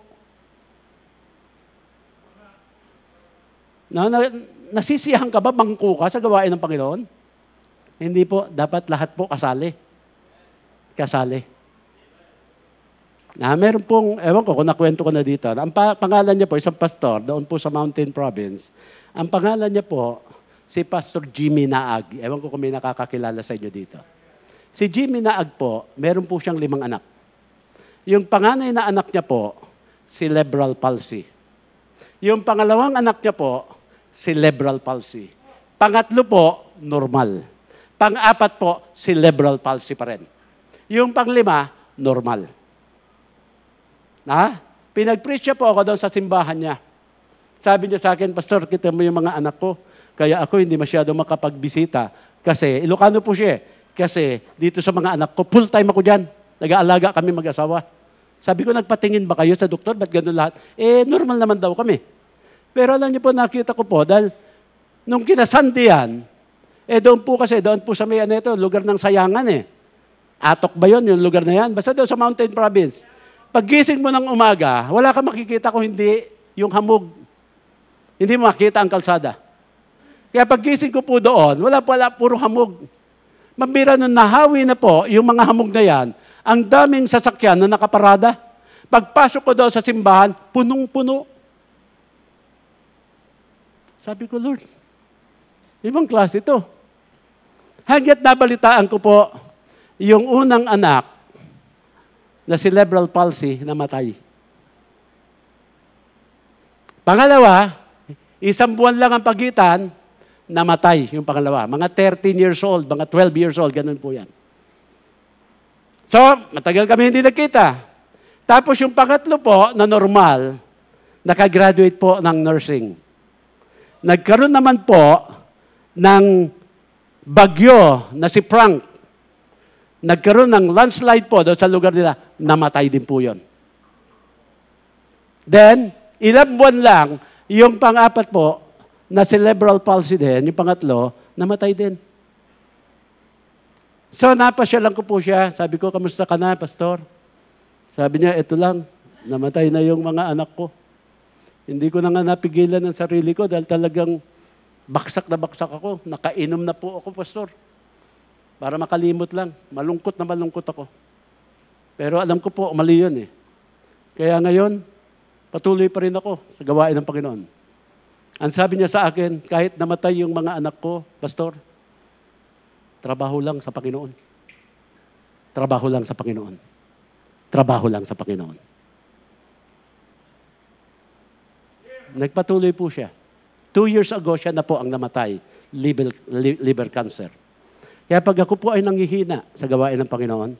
Nasisiyahan ka ba, bangko ka sa gawain ng Panginoon? Hindi po, dapat lahat po kasali. Kasali. Meron pong, ewan ko kung nakwento ko na dito, ang pangalan niya po, isang pastor, doon po sa Mountain Province, ang pangalan niya po, si Pastor Jimmy Naag. Ewan ko kung may nakakakilala sa inyo dito. Si Jimmy Naag po, meron po siyang 5 anak. Yung panganay na anak niya po, cerebral palsy. Yung pangalawang anak niya po, cerebral palsy. Pangatlo po, normal. Pang-apat po, cerebral palsy pa rin. Yung pang-5, normal. Pinag-preach siya po ako doon sa simbahan niya. Sabi niya sa akin, Pastor, kita mo yung mga anak ko. Kaya ako hindi masyado makapagbisita. Kasi, Ilocano po siya. Kasi dito sa mga anak ko, full-time ako dyan. Nag-aalaga kami mag-asawa. Sabi ko, nagpatingin ba kayo sa doktor? Ba't ganun lahat? Normal naman daw kami. Pero alam niyo po, nakita ko po, dahil nung kinasandi yan, doon po sa may lugar ng Sayangan Atok ba yun, yung lugar na yan? Basta doon sa Mountain Province. Paggising mo ng umaga, wala kang makikita kung hindi yung hamog. Hindi mo makita ang kalsada. Kaya paggising ko po doon, wala puro hamog. Mambira nung nahawi na po, yung mga hamog na yan, ang daming sasakyan na nakaparada. Pagpasok ko daw sa simbahan, punong-puno. Sabi ko, Lord, ibang klase ito. Hanggat nabalitaan ko po, yung unang anak na cerebral palsy namatay. Pangalawa, 1 buwan lang ang pagitan, namatay yung pangalawa. Mga 13 years old, mga 12 years old, ganun po yan. So, matagal kami hindi nagkita. Tapos yung pangatlo po, na normal, nakagraduate po ng nursing. Nagkaroon naman po ng bagyo na si Frank. Nagkaroon ng landslide po doon sa lugar nila, namatay din po yun. Then, 11 buwan lang, yung pang-apat po, na cerebral palsy din, yung pangatlo, namatay din. So, napasyalan ko po siya. Sabi ko, kamusta ka na, Pastor? Sabi niya, ito lang, namatay na yung mga anak ko. Hindi ko na nga napigilan ng sarili ko dahil talagang baksak na baksak ako. Nakainom na po ako, Pastor. Para makalimot lang. Malungkot na malungkot ako. Pero alam ko po, mali yun Kaya ngayon, patuloy pa rin ako sa gawain ng Panginoon. Ang sabi niya sa akin, kahit namatay yung mga anak ko, Pastor, trabaho lang sa Panginoon. Trabaho lang sa Panginoon. Trabaho lang sa Panginoon. Nagpatuloy po siya. 2 years ago siya na po ang namatay, liver cancer. Kaya pag ako po ay nanghihina sa gawain ng Panginoon,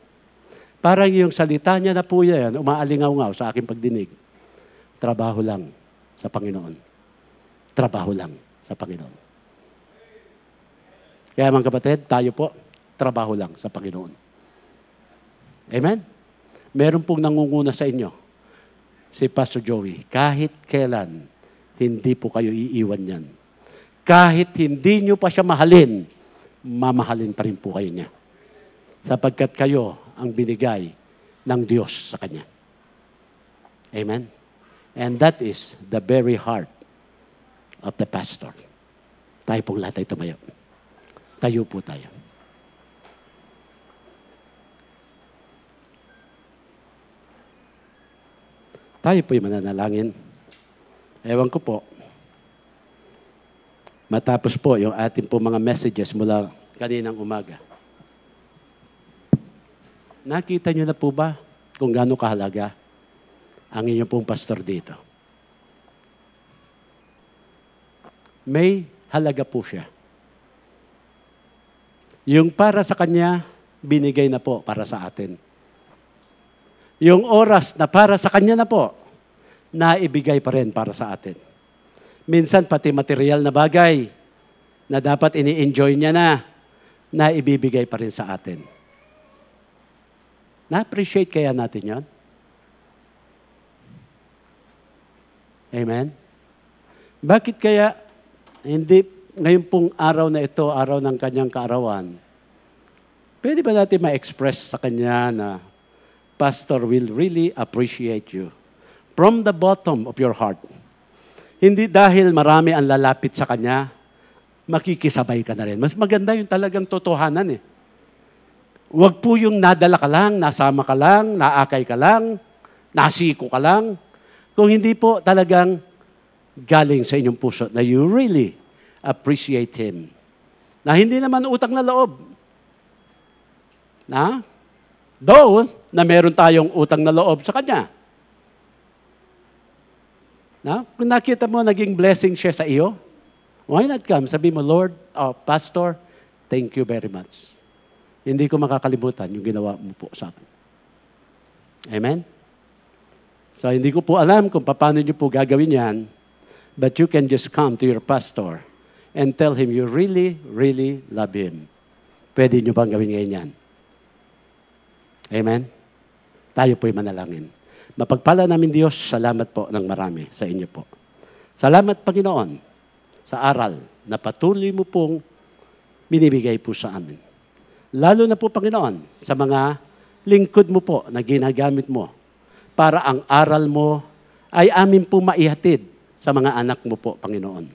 Parang yung salita niya na po yan, umaalingaw-ngaw sa aking pagdinig. Trabaho lang sa Panginoon. Trabaho lang sa Panginoon. Kaya mga kapatid, tayo po, trabaho lang sa Panginoon. Amen? Meron pong nangunguna sa inyo, si Pastor Joey. Kahit kailan, hindi po kayo iiwan yan. Kahit hindi nyo pa siya mahalin, mamahalin pa rin po kayo niya. Sapagkat kayo ang binigay ng Diyos sa Kanya. Amen? And that is the very heart of the pastor. Tayo pong lahat ay tumayo. Tayo po tayo. Tayo po'y mananalangin. Ewan ko po, matapos po yung ating po mga messages mula kaninang umaga. Nakita niyo na po ba kung gaano kahalaga ang inyong pong pastor dito? May halaga po siya. Yung para sa kanya, binigay na po para sa atin. Yung oras na para sa kanya na po, naibigay pa rin para sa atin. Minsan pati material na bagay na dapat ini-enjoy niya na ibibigay pa rin sa atin. Na-appreciate kaya natin yon? Amen? Bakit kaya hindi ngayon pong araw na ito, araw ng kanyang kaarawan, pwede ba natin ma-express sa kanya na Pastor will really appreciate you from the bottom of your heart. Hindi dahil marami ang lalapit sa kanya, makikisabay ka na rin. Mas maganda yung talagang totohanan eh. Huwag po yung nadala ka lang, nasama ka lang, naakay ka lang, nasiko ka lang. Kung hindi po talagang galing sa inyong puso na you really appreciate Him. Na hindi naman utang na loob. Though, na meron tayong utang na loob sa Kanya. Kung nakita mo, naging blessing siya sa iyo, why not come? Sabi mo, Lord, Pastor, thank you very much. Hindi ko makakalimutan yung ginawa mo po sa akin. Amen? So, hindi ko po alam kung paano niyo po gagawin yan, but you can just come to your pastor and tell him you really, really love him. Pwede niyo bang gawin ngayon yan? Amen? Tayo po'y manalangin. Mapagpala namin Diyos, salamat po ng marami sa inyo po. Salamat, Panginoon, sa aral na patuloy mo pong binibigay po sa amin. Lalo na po, Panginoon, sa mga lingkod mo po na ginagamit mo para ang aral mo ay amin po maihatid sa mga anak mo po, Panginoon.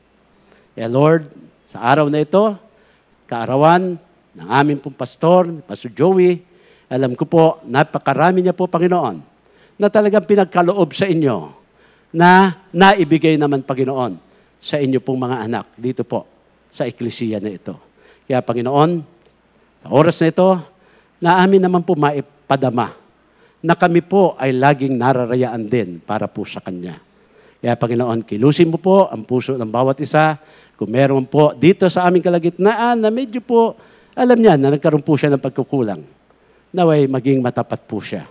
Lord, sa araw na ito, kaarawan ng aming pong pastor, Pastor Joey, alam ko po, napakarami niya po, Panginoon, na talagang pinagkaloob sa inyo na naibigay naman, Panginoon, sa inyo pong mga anak dito po sa eklesiya na ito. Kaya, Panginoon, sa oras na ito, na amin naman po maipadama na kami po ay laging nararayaan din para po sa Kanya. Kaya, Panginoon, kilusin mo po ang puso ng bawat isa. Kung meron po dito sa aming kalagitnaan na medyo po, alam niya na nagkaroon po siya ng pagkukulang, naway maging matapat po siya.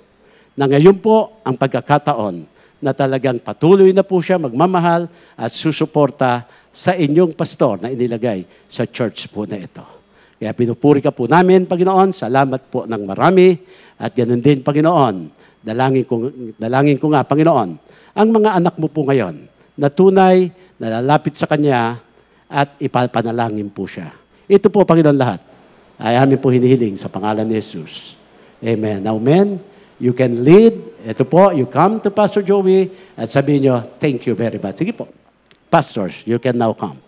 Na ngayon po ang pagkakataon na talagang patuloy na po siya magmamahal at susuporta sa inyong pastor na inilagay sa church po na ito. Kaya pinupuri ka po namin, Panginoon, salamat po ng marami at ganoon din, Panginoon, dalangin ko nga, Panginoon, ang mga anak mo po ngayon na tunay, nalalapit sa Kanya at ipapanalangin po siya. Ito po, Panginoon, lahat ay amin po hinihiling sa pangalan ni Jesus. Amen. Now, men, you can lead. Ito po, you come to Pastor Joey at sabihin nyo, thank you very much. Sige po. Pastors, you can now come.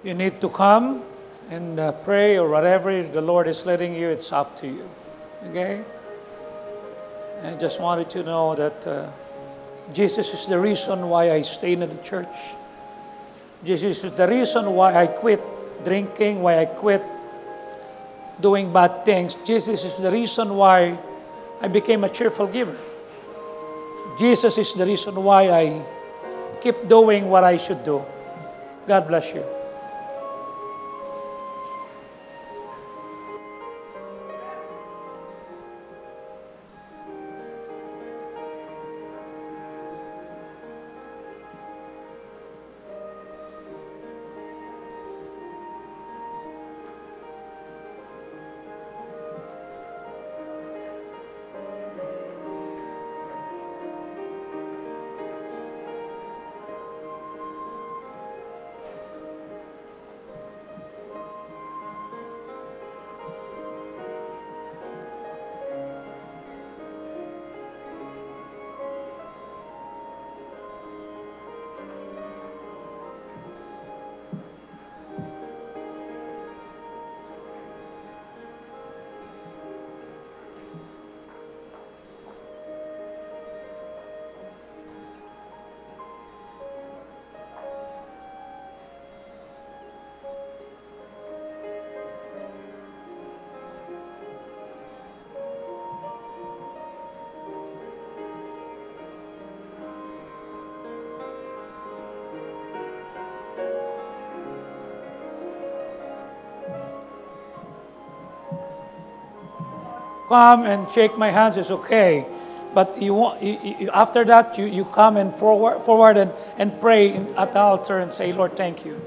You need to come and pray or whatever the Lord is letting you, it's up to you. Okay? I just wanted to know that Jesus is the reason why I stay in the church. Jesus is the reason why I quit drinking, why I quit doing bad things. Jesus is the reason why I became a cheerful giver. Jesus is the reason why I keep doing what I should do. God bless you. Come and shake my hands is okay, but after that you come and forward and pray at the altar and say, Lord, thank you.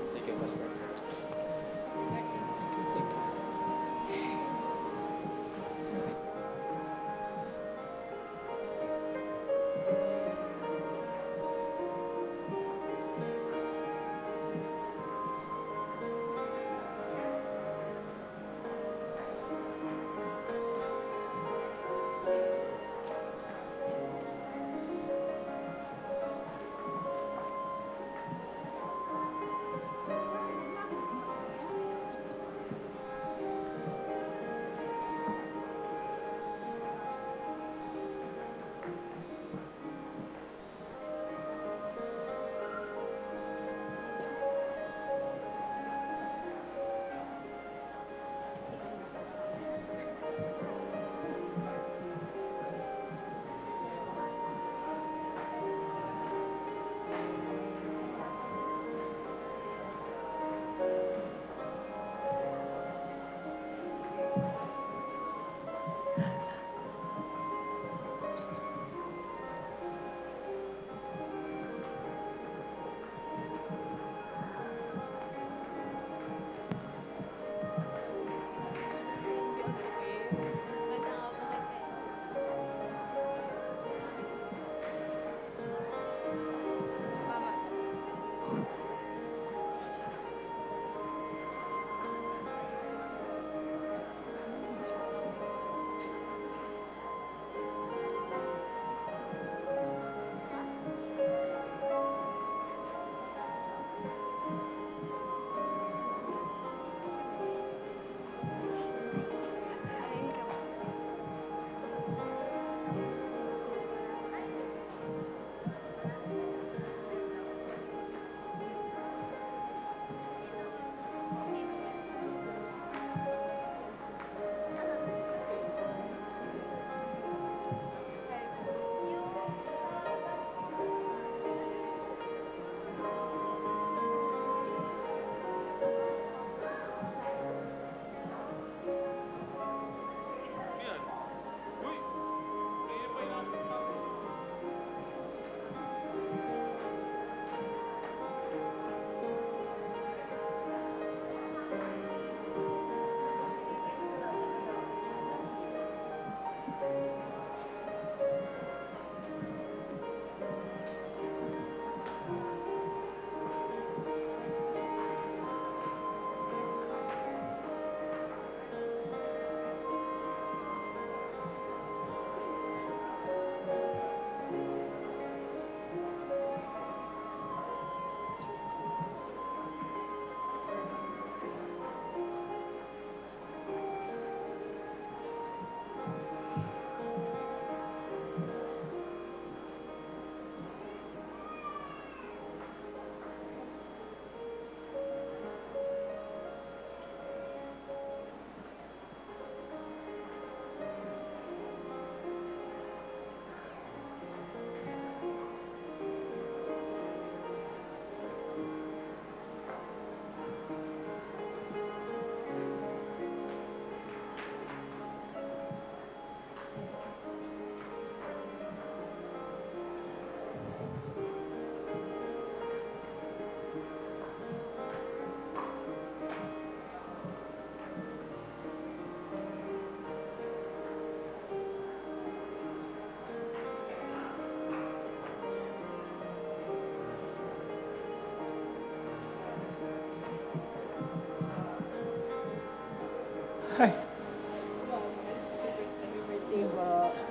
Ay,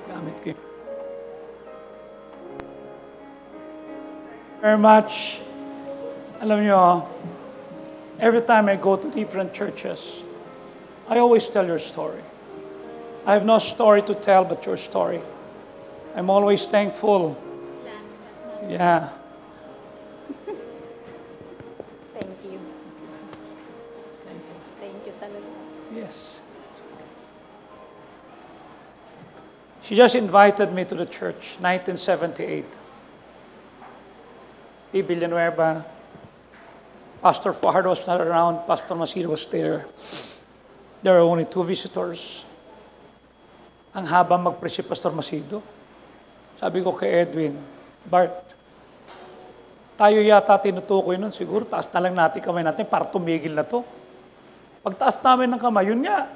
gamit ko yun. Very much. Alam nyo, every time I go to different churches, I always tell your story. I have no story to tell but your story. I'm always thankful. Yeah. Thank you. Thank you. Thank you talaga. Yes. She just invited me to the church, 1978. Villanueva. Pastor Fajardo was not around. Pastor Macido was there. There were only 2 visitors. Ang haba mag-preach si Pastor Macido. Sabi ko kay Edwin, Bart, tayo yata tinutukoy nun. Siguro taas na lang natin kamay natin para tumigil na to. Pagtaas namin ng kamay, yun nga.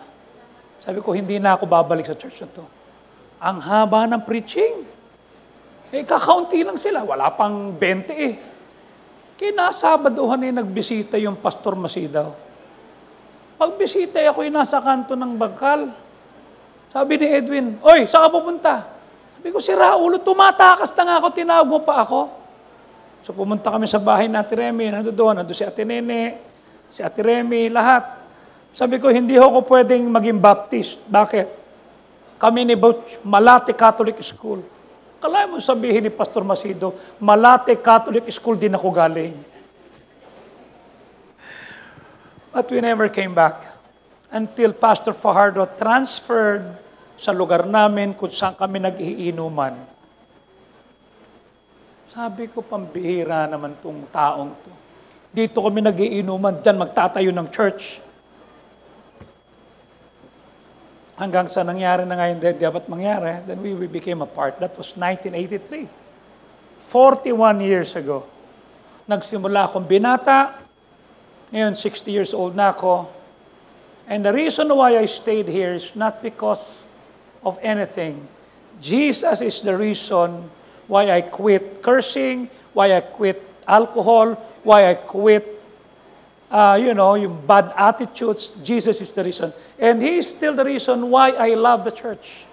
Sabi ko, hindi na ako babalik sa church na to. Ang haba ng preaching. Eh, kakaunti lang sila. Wala pang 20 eh. Kinasabaduhan nagbisita yung Pastor Macido. Pagbisita ako nasa kanto ng bangkal. Sabi ni Edwin, Oy, saan ka pupunta? Sabi ko, si Raulo, tumatakas na nga ako, tinawag mo pa ako. So pumunta kami sa bahay ni Ate Remy, nandun si Ate Nene, si Ate Remy, lahat. Sabi ko, hindi ako pwedeng maging Baptist. Bakit? Kami ni Butch, Malate Catholic School. Kala mo sabihin ni Pastor Macido, Malate Catholic School din ako galing. But we never came back until Pastor Fajardo transferred sa lugar namin kung saan kami nag-iinuman. Sabi ko, pambihira naman tong taong to. Dito kami nag-iinuman, dyan magtatayo ng church. Hanggang sa nangyari na ngayon, dapat mangyari, then we became apart. That was 1983. 41 years ago. Nagsimula akong binata. Ngayon, 60 years old na ako. And the reason why I stayed here is not because of anything. Jesus is the reason why I quit cursing, why I quit alcohol, why I quit, yung bad attitudes. Jesus is the reason. And He is still the reason why I love the church.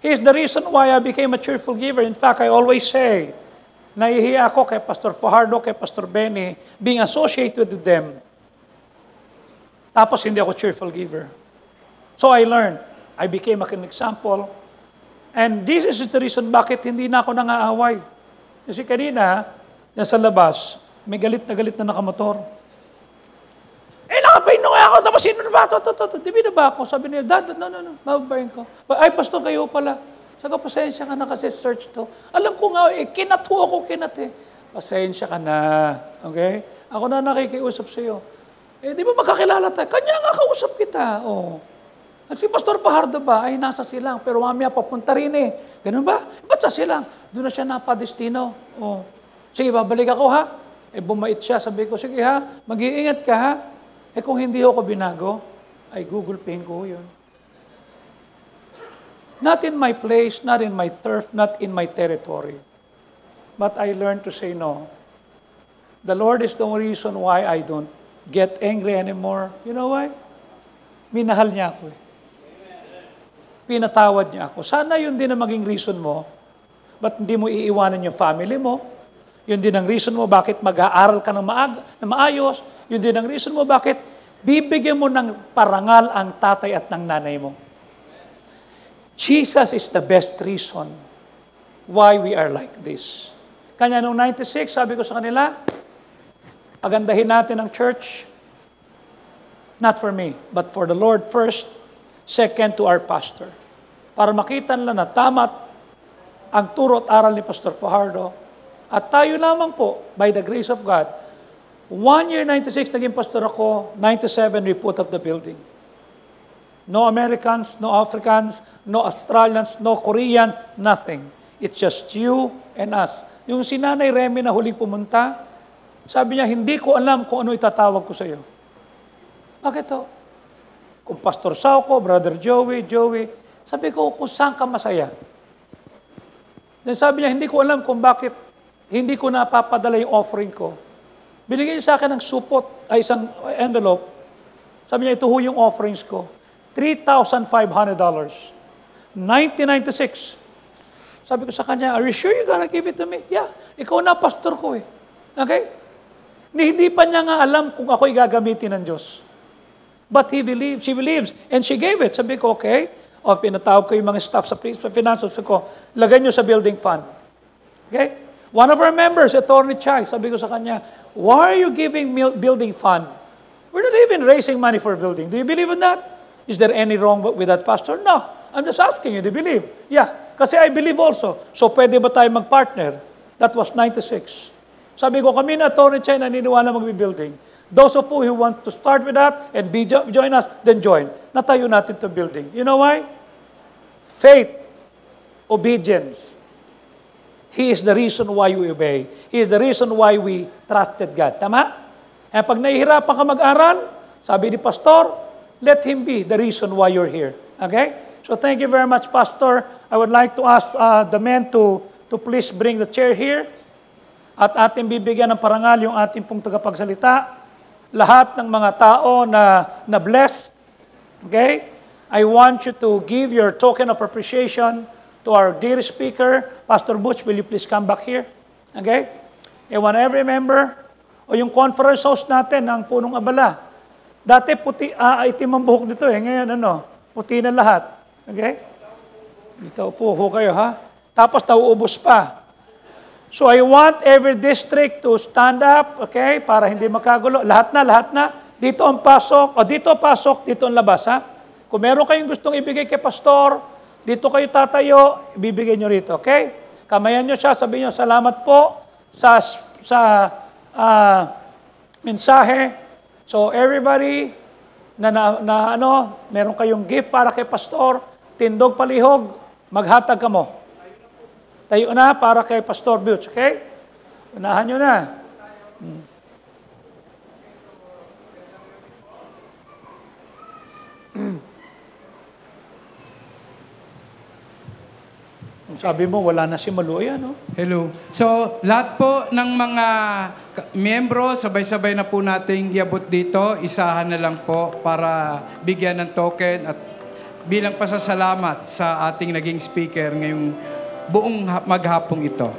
He is the reason why I became a cheerful giver. In fact, I always say, nahihiya ako kay Pastor Fajardo, kay Pastor Benny, being associated with them. Tapos hindi ako cheerful giver. So I learned. I became an example. And this is the reason bakit hindi na ako nangaaway. Kasi kanina, nasa labas, may galit na nakamotor. Eh, nakapaino nga ako, tapos sino na ba? Di ba ba ako? Sabi niya, Dad, no, bababayin ko. Ay, Pastor, kayo pala. Saka, pasensya ka na kasi search to. Alam ko nga, kinat eh. Pasensya ka na. Okay? Ako na nakikiusap sa iyo. Eh, di ba magkakilala tayo? Kanya nga kausap kita. Oh. At si Pastor Fajardo ba, ay nasa silang, pero mamaya papunta rin eh. Ganun ba? Ba't sa silang? Doon na siya napadestino. Oh. Sige, babalik ako ha. Eh, bumait siya. Sabi ko, sige ha, mag-iingat ka ha. Eh, kung hindi ako binago, ay Google Pay ko yun. Not in my place, not in my turf, not in my territory. But I learned to say no. The Lord is the reason why I don't get angry anymore. You know why? Minahal niya ako eh. Pinatawad niya ako. Sana yun din ang maging reason mo. Ba't hindi mo iiwanan yung family mo? Yun din ang reason mo bakit mag-aaral ka ng maayos. Yun din ang reason mo bakit bibigyan mo ng parangal ang tatay at ng nanay mo. Jesus is the best reason why we are like this. Kanya noong 96, sabi ko sa kanila, pagandahin natin ang church, not for me, but for the Lord first, second to our pastor. Para makita nila na tama ang turo at aral ni Pastor Fajardo. At tayo lamang po, by the grace of God, 1 year 96, naging pastor ako, 97, we put up the building. No Americans, no Africans, no Australians, no Koreans, nothing. It's just you and us. Yung si Nanay Remy na huling pumunta, sabi niya, hindi ko alam kung ano itatawag ko sa iyo. Bakit to? Kung Pastor Sauco, Brother Joey, sabi ko, kung saan ka masaya? Then sabi niya, hindi ko alam kung bakit hindi ko napapadala yung offering ko. Binigay niya sa akin ng supot, ay isang envelope. Sabi niya, ito ho yung offerings ko. $3,500. 1996. Sabi ko sa kanya, are you sure you're gonna give it to me? Yeah, ikaw na pastor ko eh. Okay? Hindi pa niya nga alam kung ako'y gagamitin ng Diyos. But she believes, and she gave it. Sabi ko, okay. O, pinatawag ko yung mga staff sa finance. Sabi ko, lagay nyo sa building fund. Okay? One of our members, Attorney Chai, sabi ko sa kanya, why are you giving building fund? We're not even raising money for building. Do you believe in that? Is there any wrong with that, Pastor? No. I'm just asking you, do you believe? Yeah. Kasi I believe also. So, pwede ba tayo mag-partner? That was 96. Sabi ko, kami na Attorney Chai, naniniwala mag-building. Those of you who want to start with that and join us, then join. Natayo natin to building. You know why? Faith, obedience. He is the reason why we obey. He is the reason why we trusted God. Tama? Eh pag nahihirapan ka mag-aral, sabi ni Pastor, let Him be the reason why you're here. Okay? So thank you very much, Pastor. I would like to ask the men to please bring the chair here. At ating bibigyan ng parangal yung ating pong tagapagsalita. Lahat ng mga tao na blessed. Okay? I want you to give your token of appreciation to our dear speaker. Pastor Butch, will you please come back here? Okay? I want every member, o yung conference host natin, ang Punong Abala. Dati puti, itim ang buhok dito eh. Ngayon puti na lahat. Okay? Dito po kayo ha. Tapos nauubos pa. So I want every district to stand up, okay? Para hindi makagulo. Lahat na. Dito ang pasok, dito ang labas ha. Kung meron kayong gustong ibigay kay pastor, dito kayo tatayo, ibibigay nyo rito, okay? Kamayan nyo siya, sabihin nyo, salamat po sa mensahe. So everybody meron kayong gift para kay pastor, tindog palihog, maghatag ka mo. Tayo na para kay Pastor Butch, okay? Unahan nyo na. Sabi mo, wala na si Maluya, no? Hello. So, lahat po ng mga miyembro, sabay-sabay na po nating iabot dito. Isahan na lang po para bigyan ng token at bilang pasasalamat sa ating naging speaker ngayong buong maghapong ito.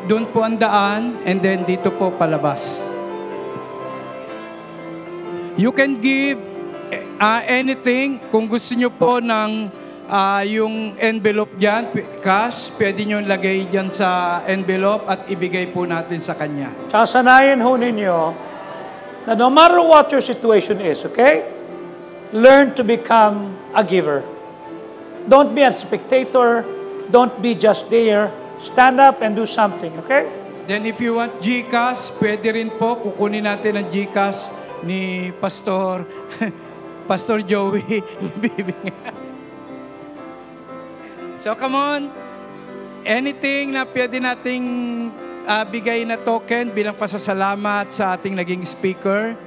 Doon po ang daan, and then dito po palabas. You can give anything. Kung gusto nyo po ng yung envelope dyan, cash, pwede nyo lagay dyan sa envelope at ibigay po natin sa kanya. Sasanayin ho ninyo na no matter what your situation is, okay? Learn to become a giver. Don't be a spectator. Don't be just there. Stand up and do something, okay? Then if you want GCash, pwede rin po. Kukunin natin ang GCash ni Pastor Pastor Joey. So come on. Anything na pwede nating bigay na token bilang pasasalamat sa ating naging speaker.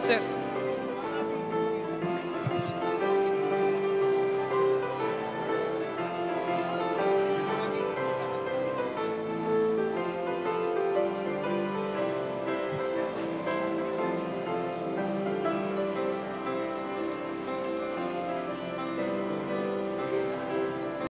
Sir.